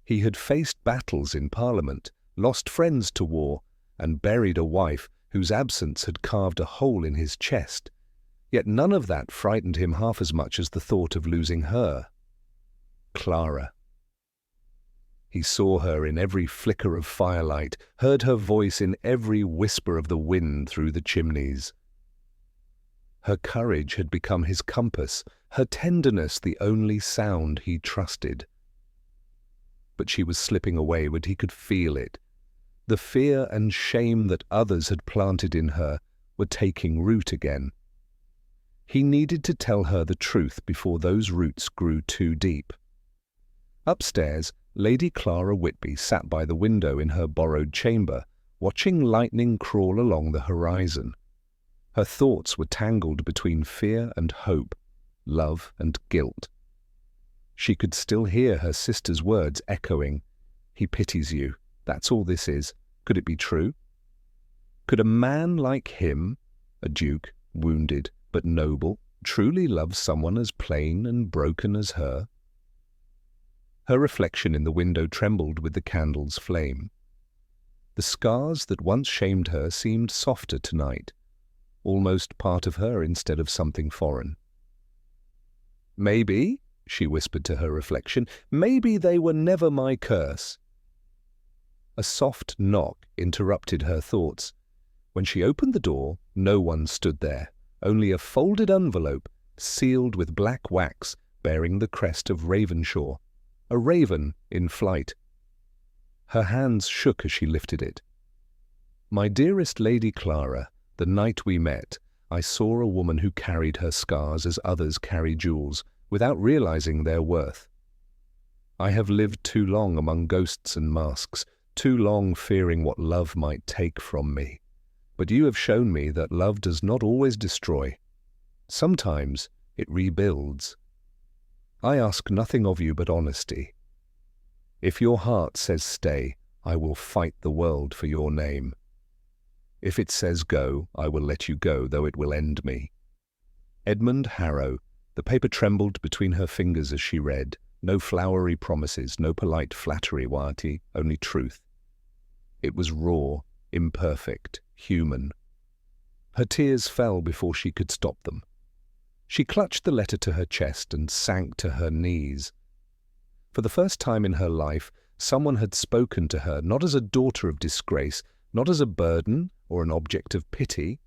He had faced battles in Parliament, lost friends to war, and buried a wife whose absence had carved a hole in his chest. Yet none of that frightened him half as much as the thought of losing her. Clara. He saw her in every flicker of firelight, heard her voice in every whisper of the wind through the chimneys. Her courage had become his compass, her tenderness the only sound he trusted. But she was slipping away, and he could feel it. The fear and shame that others had planted in her were taking root again. He needed to tell her the truth before those roots grew too deep. Upstairs, Lady Clara Whitby sat by the window in her borrowed chamber, watching lightning crawl along the horizon. Her thoughts were tangled between fear and hope, love and guilt. She could still hear her sister's words echoing, "He pities you. That's all this is. Could it be true? Could a man like him, a duke, wounded but noble, truly love someone as plain and broken as her?" Her reflection in the window trembled with the candle's flame. The scars that once shamed her seemed softer tonight, almost part of her instead of something foreign. "Maybe," she whispered to her reflection, "maybe they were never my curse." A soft knock interrupted her thoughts. When she opened the door, no one stood there, only a folded envelope sealed with black wax bearing the crest of Ravenshaw, a raven in flight. Her hands shook as she lifted it. "My dearest Lady Clara, the night we met, I saw a woman who carried her scars as others carry jewels, without realizing their worth. I have lived too long among ghosts and masks, too long fearing what love might take from me. But you have shown me that love does not always destroy. Sometimes it rebuilds. I ask nothing of you but honesty. If your heart says stay, I will fight the world for your name. If it says go, I will let you go, though it will end me. Edmund Harrow." The paper trembled between her fingers as she read. No flowery promises, no polite flattery, Wati, only truth. It was raw, imperfect, human. Her tears fell before she could stop them. She clutched the letter to her chest and sank to her knees. For the first time in her life, someone had spoken to her not as a daughter of disgrace, not as a burden or an object of pity,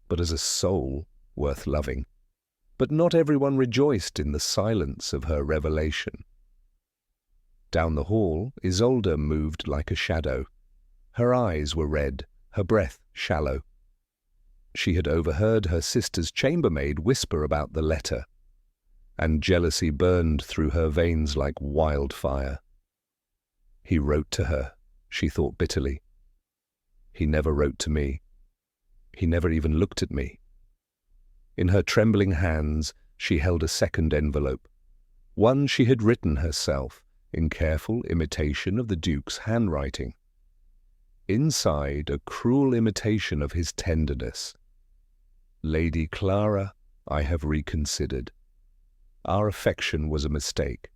but as a soul worth loving. But not everyone rejoiced in the silence of her revelation. Down the hall, Isolde moved like a shadow. Her eyes were red, her breath shallow. She had overheard her sister's chambermaid whisper about the letter, and jealousy burned through her veins like wildfire. He wrote to her, she thought bitterly. He never wrote to me. He never even looked at me. In her trembling hands, she held a second envelope, one she had written herself, in careful imitation of the Duke's handwriting. Inside, a cruel imitation of his tenderness. "Lady Clara, I have reconsidered. Our affection was a mistake.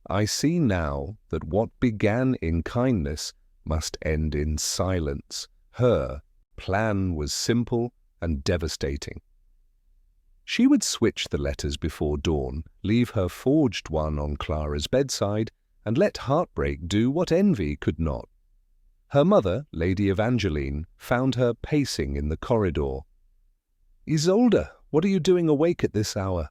I see now that what began in kindness must end in silence. Her plan was simple and devastating. She would switch the letters before dawn, leave her forged one on Clara's bedside, and let heartbreak do what envy could not. Her mother, Lady Evangeline, found her pacing in the corridor. "Isolde, what are you doing awake at this hour?"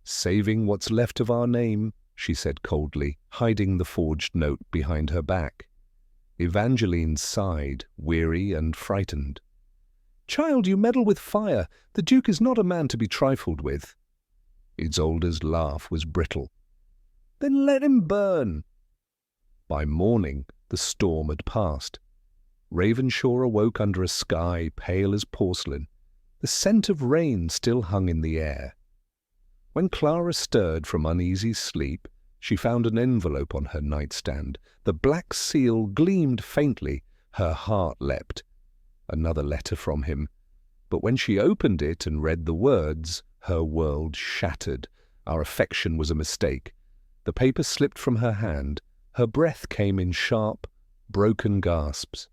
"Saving what's left of our name," she said coldly, hiding the forged note behind her back. Evangeline sighed, weary and frightened. "Child, you meddle with fire. The Duke is not a man to be trifled with." Isolde's laugh was brittle. "Then let him burn." By morning, the storm had passed. Ravenshaw awoke under a sky pale as porcelain. The scent of rain still hung in the air. When Clara stirred from uneasy sleep, she found an envelope on her nightstand. The black seal gleamed faintly. Her heart leapt. Another letter from him. But when she opened it and read the words, her world shattered. Our affection was a mistake. The paper slipped from her hand. Her breath came in sharp, broken gasps.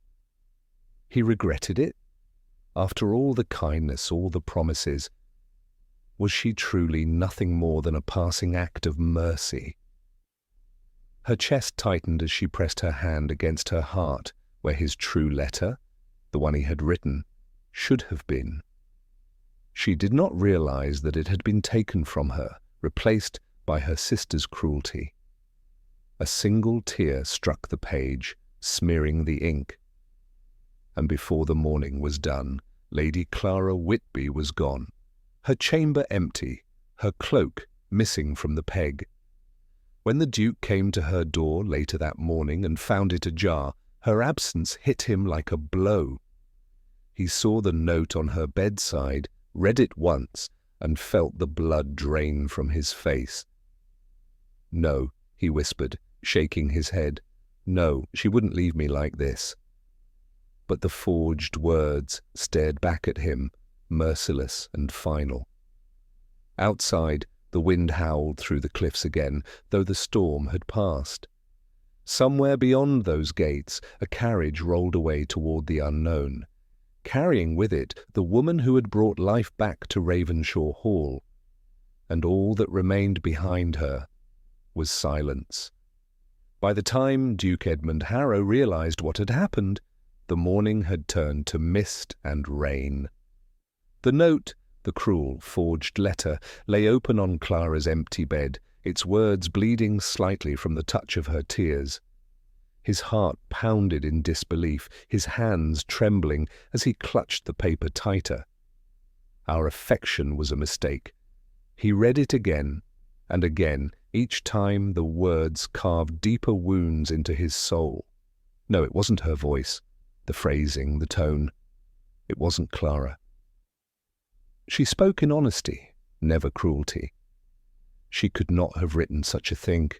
He regretted it? After all the kindness, all the promises, was she truly nothing more than a passing act of mercy? Her chest tightened as she pressed her hand against her heart, where his true letter, the one he had written, should have been. She did not realize that it had been taken from her, replaced by her sister's cruelty. A single tear struck the page, smearing the ink. And before the morning was done, Lady Clara Whitby was gone, her chamber empty, her cloak missing from the peg. When the Duke came to her door later that morning and found it ajar, her absence hit him like a blow. He saw the note on her bedside, read it once, and felt the blood drain from his face. "No," he whispered, shaking his head. "No, she wouldn't leave me like this." But the forged words stared back at him, merciless and final. Outside, the wind howled through the cliffs again, though the storm had passed. Somewhere beyond those gates, a carriage rolled away toward the unknown, carrying with it the woman who had brought life back to Ravenshaw Hall. And all that remained behind her was silence. By the time Duke Edmund Harrow realized what had happened, the morning had turned to mist and rain. The note, the cruel, forged letter, lay open on Clara's empty bed, its words bleeding slightly from the touch of her tears. His heart pounded in disbelief, his hands trembling as he clutched the paper tighter. Our affection was a mistake. He read it again and again, each time the words carved deeper wounds into his soul. No, it wasn't her voice, the phrasing, the tone. It wasn't Clara. She spoke in honesty, never cruelty. She could not have written such a thing,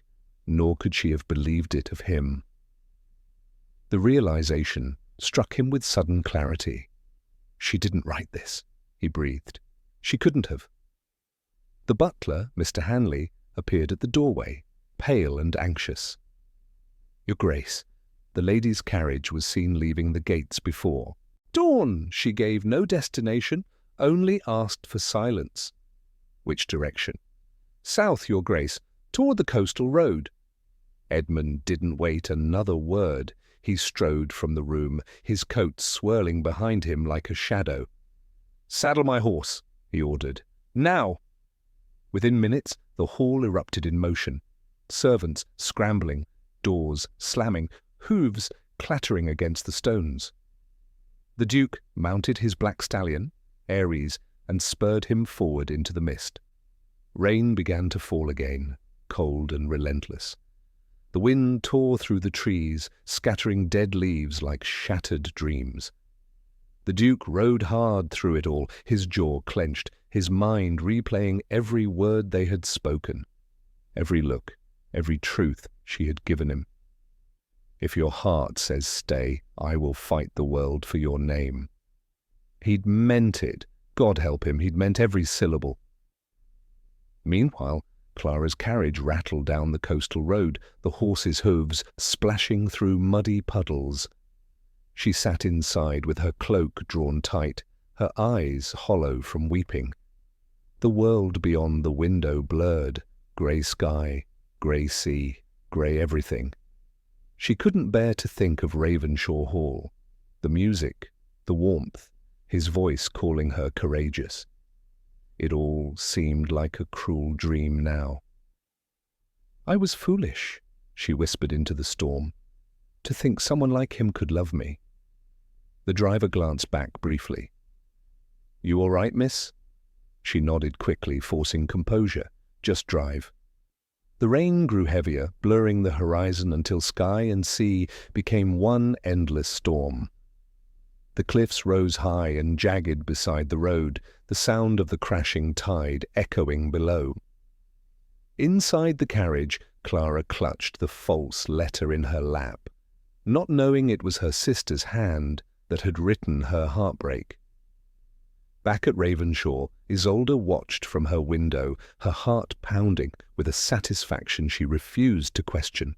nor could she have believed it of him. The realization struck him with sudden clarity. She didn't write this, he breathed. She couldn't have. The butler, Mr. Hanley, appeared at the doorway, pale and anxious. "Your Grace, the lady's carriage was seen leaving the gates before." "Dawn!" She gave no destination, only asked for silence. "Which direction?" "South, Your Grace, toward the coastal road." Edmund didn't wait another word. He strode from the room, his coat swirling behind him like a shadow. "Saddle my horse," he ordered. "Now!" Within minutes, the hall erupted in motion. Servants scrambling, doors slamming, hooves clattering against the stones. The Duke mounted his black stallion, Ares, and spurred him forward into the mist. Rain began to fall again, cold and relentless. The wind tore through the trees, scattering dead leaves like shattered dreams. The Duke rode hard through it all, his jaw clenched, his mind replaying every word they had spoken, every look, every truth she had given him. "If your heart says stay, I will fight the world for your name." He'd meant it. God help him, he'd meant every syllable. Meanwhile, Clara's carriage rattled down the coastal road, the horse's hooves splashing through muddy puddles. She sat inside with her cloak drawn tight, her eyes hollow from weeping. The world beyond the window blurred, grey sky, grey sea, grey everything. She couldn't bear to think of Ravenshaw Hall, the music, the warmth, his voice calling her courageous. It all seemed like a cruel dream now. "I was foolish," she whispered into the storm, "to think someone like him could love me." The driver glanced back briefly. "You all right, miss?" She nodded quickly, forcing composure. "Just drive." The rain grew heavier, blurring the horizon until sky and sea became one endless storm. The cliffs rose high and jagged beside the road, the sound of the crashing tide echoing below. Inside the carriage, Clara clutched the false letter in her lap, not knowing it was her sister's hand that had written her heartbreak. Back at Ravenshaw, Isolde watched from her window, her heart pounding with a satisfaction she refused to question.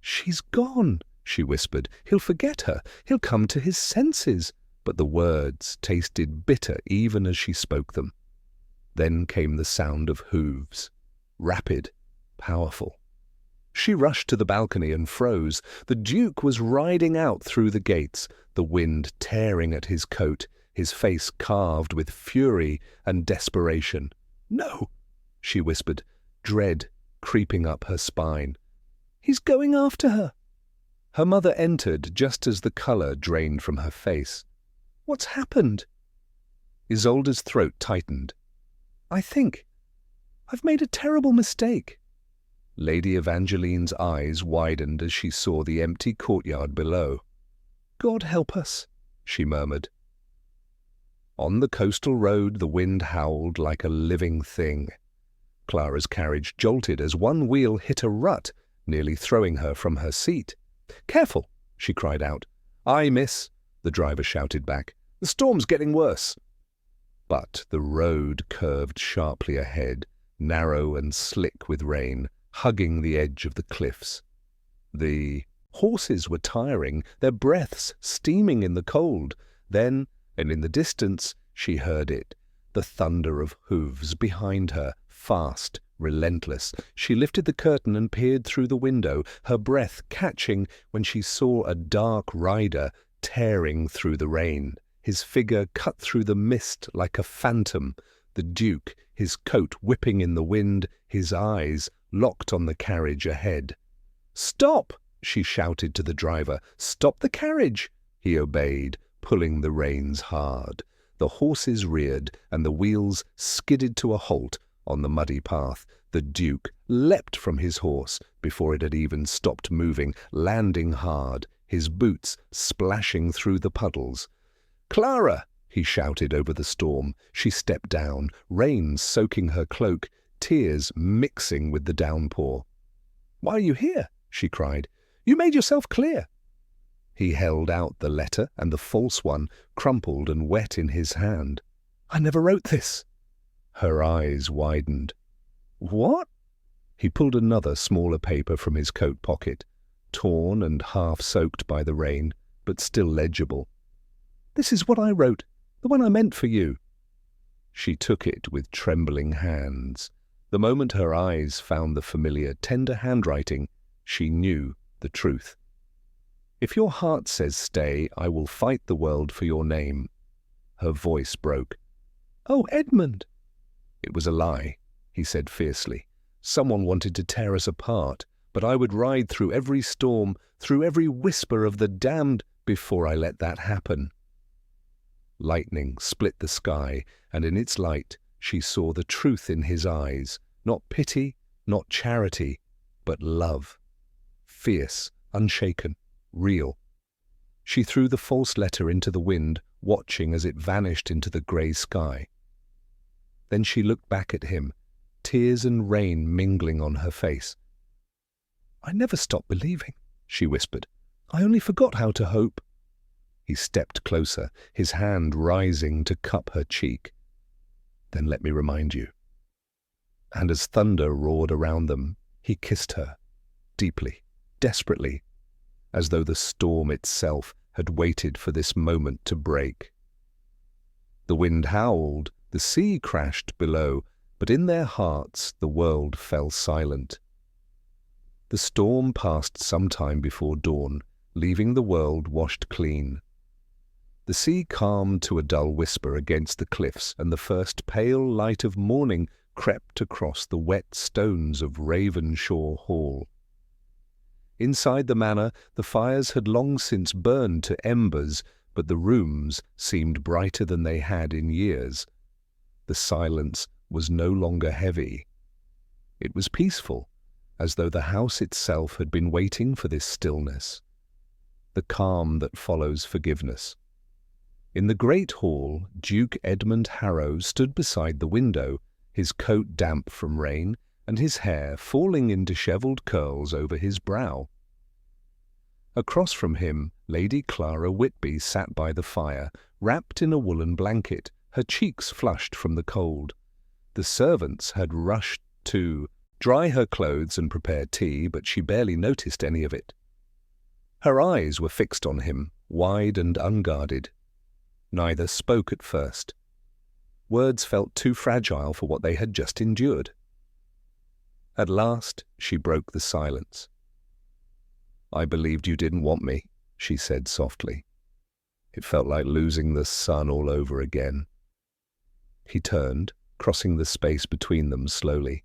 "She's gone," she whispered. "He'll forget her. He'll come to his senses." But the words tasted bitter even as she spoke them. Then came the sound of hooves, rapid, powerful. She rushed to the balcony and froze. The Duke was riding out through the gates, the wind tearing at his coat, his face carved with fury and desperation. "No," she whispered, dread creeping up her spine. "He's going after her." Her mother entered just as the colour drained from her face. "What's happened?" Isolde's throat tightened. I've made a terrible mistake." Lady Evangeline's eyes widened as she saw the empty courtyard below. "God help us," she murmured. On the coastal road the wind howled like a living thing. Clara's carriage jolted as one wheel hit a rut, nearly throwing her from her seat. "Careful!" she cried out. "Aye, miss," the driver shouted back. "The storm's getting worse." But the road curved sharply ahead, narrow and slick with rain, hugging the edge of the cliffs. The horses were tiring, their breaths steaming in the cold. Then, and in the distance, she heard it, the thunder of hooves behind her, fast, relentless. She lifted the curtain and peered through the window, her breath catching when she saw a dark rider tearing through the rain, his figure cut through the mist like a phantom, the Duke, his coat whipping in the wind, his eyes locked on the carriage ahead. "Stop!" she shouted to the driver. "Stop the carriage!" He obeyed, pulling the reins hard. The horses reared, and the wheels skidded to a halt on the muddy path. The Duke leapt from his horse before it had even stopped moving, landing hard, his boots splashing through the puddles. "Clara!" he shouted over the storm. She stepped down, rain soaking her cloak, tears mixing with the downpour. "Why are you here?" she cried. "You made yourself clear." He held out the letter, and the false one, crumpled and wet in his hand. "I never wrote this." Her eyes widened. "What?" He pulled another smaller paper from his coat pocket, torn and half-soaked by the rain, but still legible. "This is what I wrote, the one I meant for you." She took it with trembling hands. The moment her eyes found the familiar, tender handwriting, she knew the truth. "If your heart says stay, I will fight the world for your name." Her voice broke. "Oh, Edmund!" "It was a lie," he said fiercely. "Someone wanted to tear us apart, but I would ride through every storm, through every whisper of the damned before I let that happen." Lightning split the sky, and in its light she saw the truth in his eyes, not pity, not charity, but love. Fierce, unshaken, real. She threw the false letter into the wind, watching as it vanished into the grey sky. Then she looked back at him, tears and rain mingling on her face. "I never stopped believing," she whispered. "I only forgot how to hope." He stepped closer, his hand rising to cup her cheek. "Then let me remind you." And as thunder roared around them, he kissed her, deeply, desperately, as though the storm itself had waited for this moment to break. The wind howled, the sea crashed below, but in their hearts the world fell silent. The storm passed some time before dawn, leaving the world washed clean. The sea calmed to a dull whisper against the cliffs, and the first pale light of morning crept across the wet stones of Ravenshaw Hall. Inside the manor, the fires had long since burned to embers, but the rooms seemed brighter than they had in years. The silence was no longer heavy. It was peaceful, as though the house itself had been waiting for this stillness, the calm that follows forgiveness. In the great hall, Duke Edmund Harrow stood beside the window, his coat damp from rain, and his hair falling in dishevelled curls over his brow. Across from him, Lady Clara Whitby sat by the fire, wrapped in a woolen blanket, Her cheeks flushed from the cold. The servants had rushed to dry her clothes and prepare tea, but she barely noticed any of it. Her eyes were fixed on him, wide and unguarded. Neither spoke at first. Words felt too fragile for what they had just endured. At last, she broke the silence. "I believed you didn't want me," she said softly. It felt like losing the sun all over again. He turned, crossing the space between them slowly.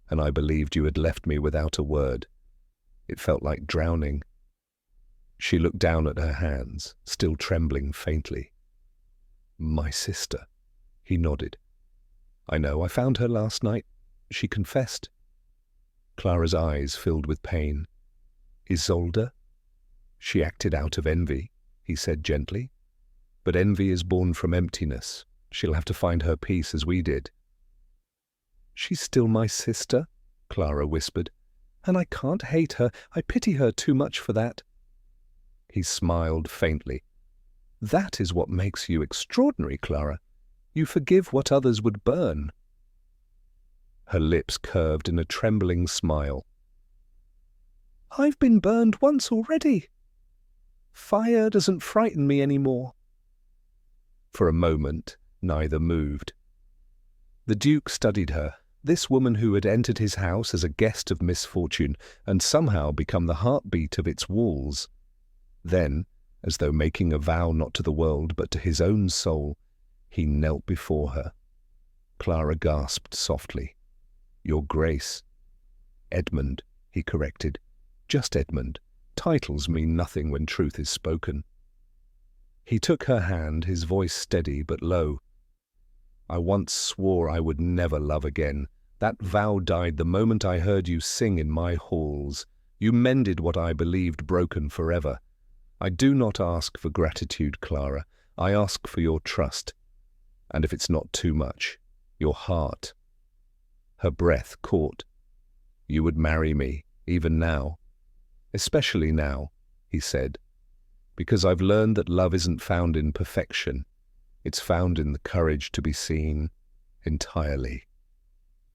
"And I believed you had left me without a word. It felt like drowning." She looked down at her hands, still trembling faintly. "My sister," he nodded. "I know, I found her last night. She confessed." Clara's eyes filled with pain. "Isolde?" "She acted out of envy," he said gently. "But envy is born from emptiness. She'll have to find her peace as we did." "She's still my sister," Clara whispered. "And I can't hate her. I pity her too much for that." He smiled faintly. "That is what makes you extraordinary, Clara. You forgive what others would burn." Her lips curved in a trembling smile. "I've been burned once already. Fire doesn't frighten me anymore." For a moment, neither moved. The Duke studied her, this woman who had entered his house as a guest of misfortune and somehow become the heartbeat of its walls. Then, as though making a vow not to the world but to his own soul, he knelt before her. Clara gasped softly. "Your Grace." "Edmund," he corrected. "Just Edmund. Titles mean nothing when truth is spoken." He took her hand, his voice steady but low. "I once swore I would never love again. That vow died the moment I heard you sing in my halls. You mended what I believed broken forever. I do not ask for gratitude, Clara. I ask for your trust. And if it's not too much, your heart." Her breath caught. "You would marry me, even now." "Especially now," he said, "because I've learned that love isn't found in perfection. It's found in the courage to be seen entirely."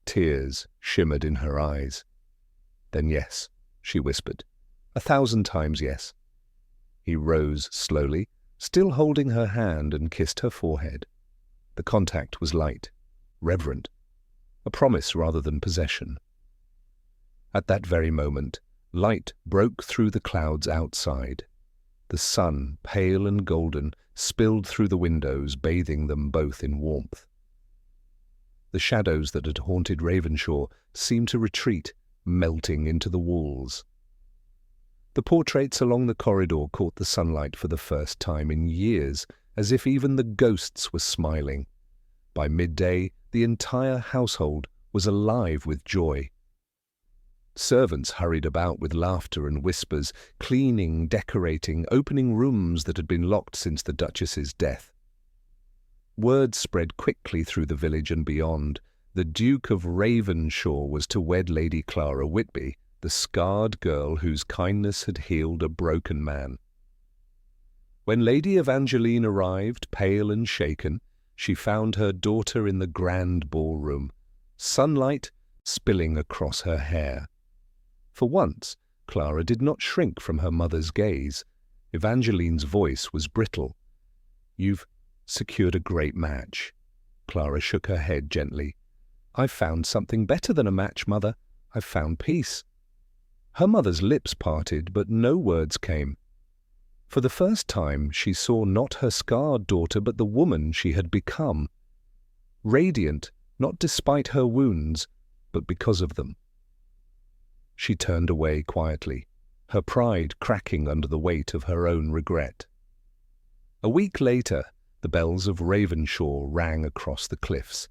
Tears shimmered in her eyes. "Then yes," she whispered. 1,000 times yes." He rose slowly, still holding her hand, and kissed her forehead. The contact was light, reverent, a promise rather than possession. At that very moment, light broke through the clouds outside. The sun, pale and golden, spilled through the windows, bathing them both in warmth. The shadows that had haunted Ravenshaw seemed to retreat, melting into the walls. The portraits along the corridor caught the sunlight for the first time in years, as if even the ghosts were smiling. By midday, the entire household was alive with joy. Servants hurried about with laughter and whispers, cleaning, decorating, opening rooms that had been locked since the Duchess's death. Word spread quickly through the village and beyond. The Duke of Ravenshaw was to wed Lady Clara Whitby, the scarred girl whose kindness had healed a broken man. When Lady Evangeline arrived, pale and shaken, she found her daughter in the grand ballroom, sunlight spilling across her hair. For once, Clara did not shrink from her mother's gaze. Evangeline's voice was brittle. "You've secured a great match." Clara shook her head gently. "I've found something better than a match, Mother. I've found peace." Her mother's lips parted, but no words came. For the first time, she saw not her scarred daughter, but the woman she had become. Radiant, not despite her wounds, but because of them. She turned away quietly, her pride cracking under the weight of her own regret. A week later, the bells of Ravenshaw rang across the cliffs.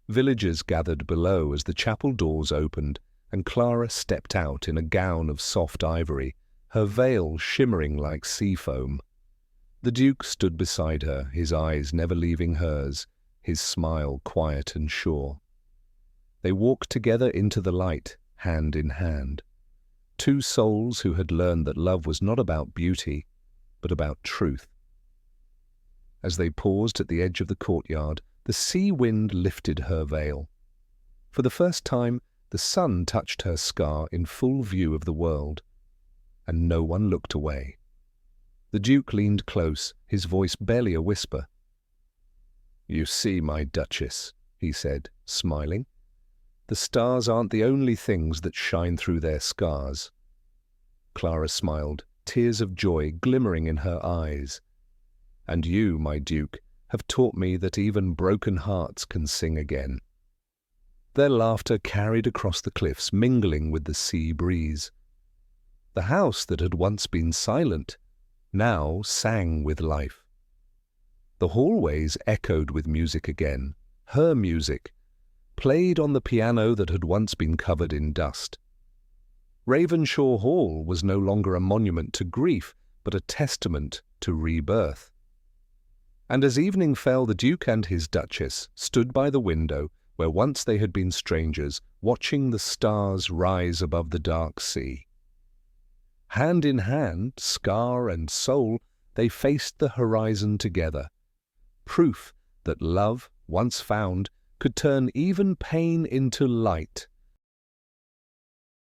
Villagers gathered below as the chapel doors opened, and Clara stepped out in a gown of soft ivory, her veil shimmering like sea foam. The Duke stood beside her, his eyes never leaving hers, his smile quiet and sure. They walked together into the light, hand in hand. Two souls who had learned that love was not about beauty, but about truth. As they paused at the edge of the courtyard, the sea wind lifted her veil. For the first time, the sun touched her scar in full view of the world, and no one looked away. The Duke leaned close, his voice barely a whisper. "You see, my Duchess," he said, smiling, "the stars aren't the only things that shine through their scars." Clara smiled, tears of joy glimmering in her eyes. "And you, my Duke, have taught me that even broken hearts can sing again." Their laughter carried across the cliffs, mingling with the sea breeze. The house that had once been silent now sang with life. The hallways echoed with music again, her music, played on the piano that had once been covered in dust. Ravenshaw Hall was no longer a monument to grief, but a testament to rebirth. And as evening fell, the Duke and his Duchess stood by the window where once they had been strangers, watching the stars rise above the dark sea. Hand in hand, scar and soul, they faced the horizon together, proof that love, once found, could turn even pain into light.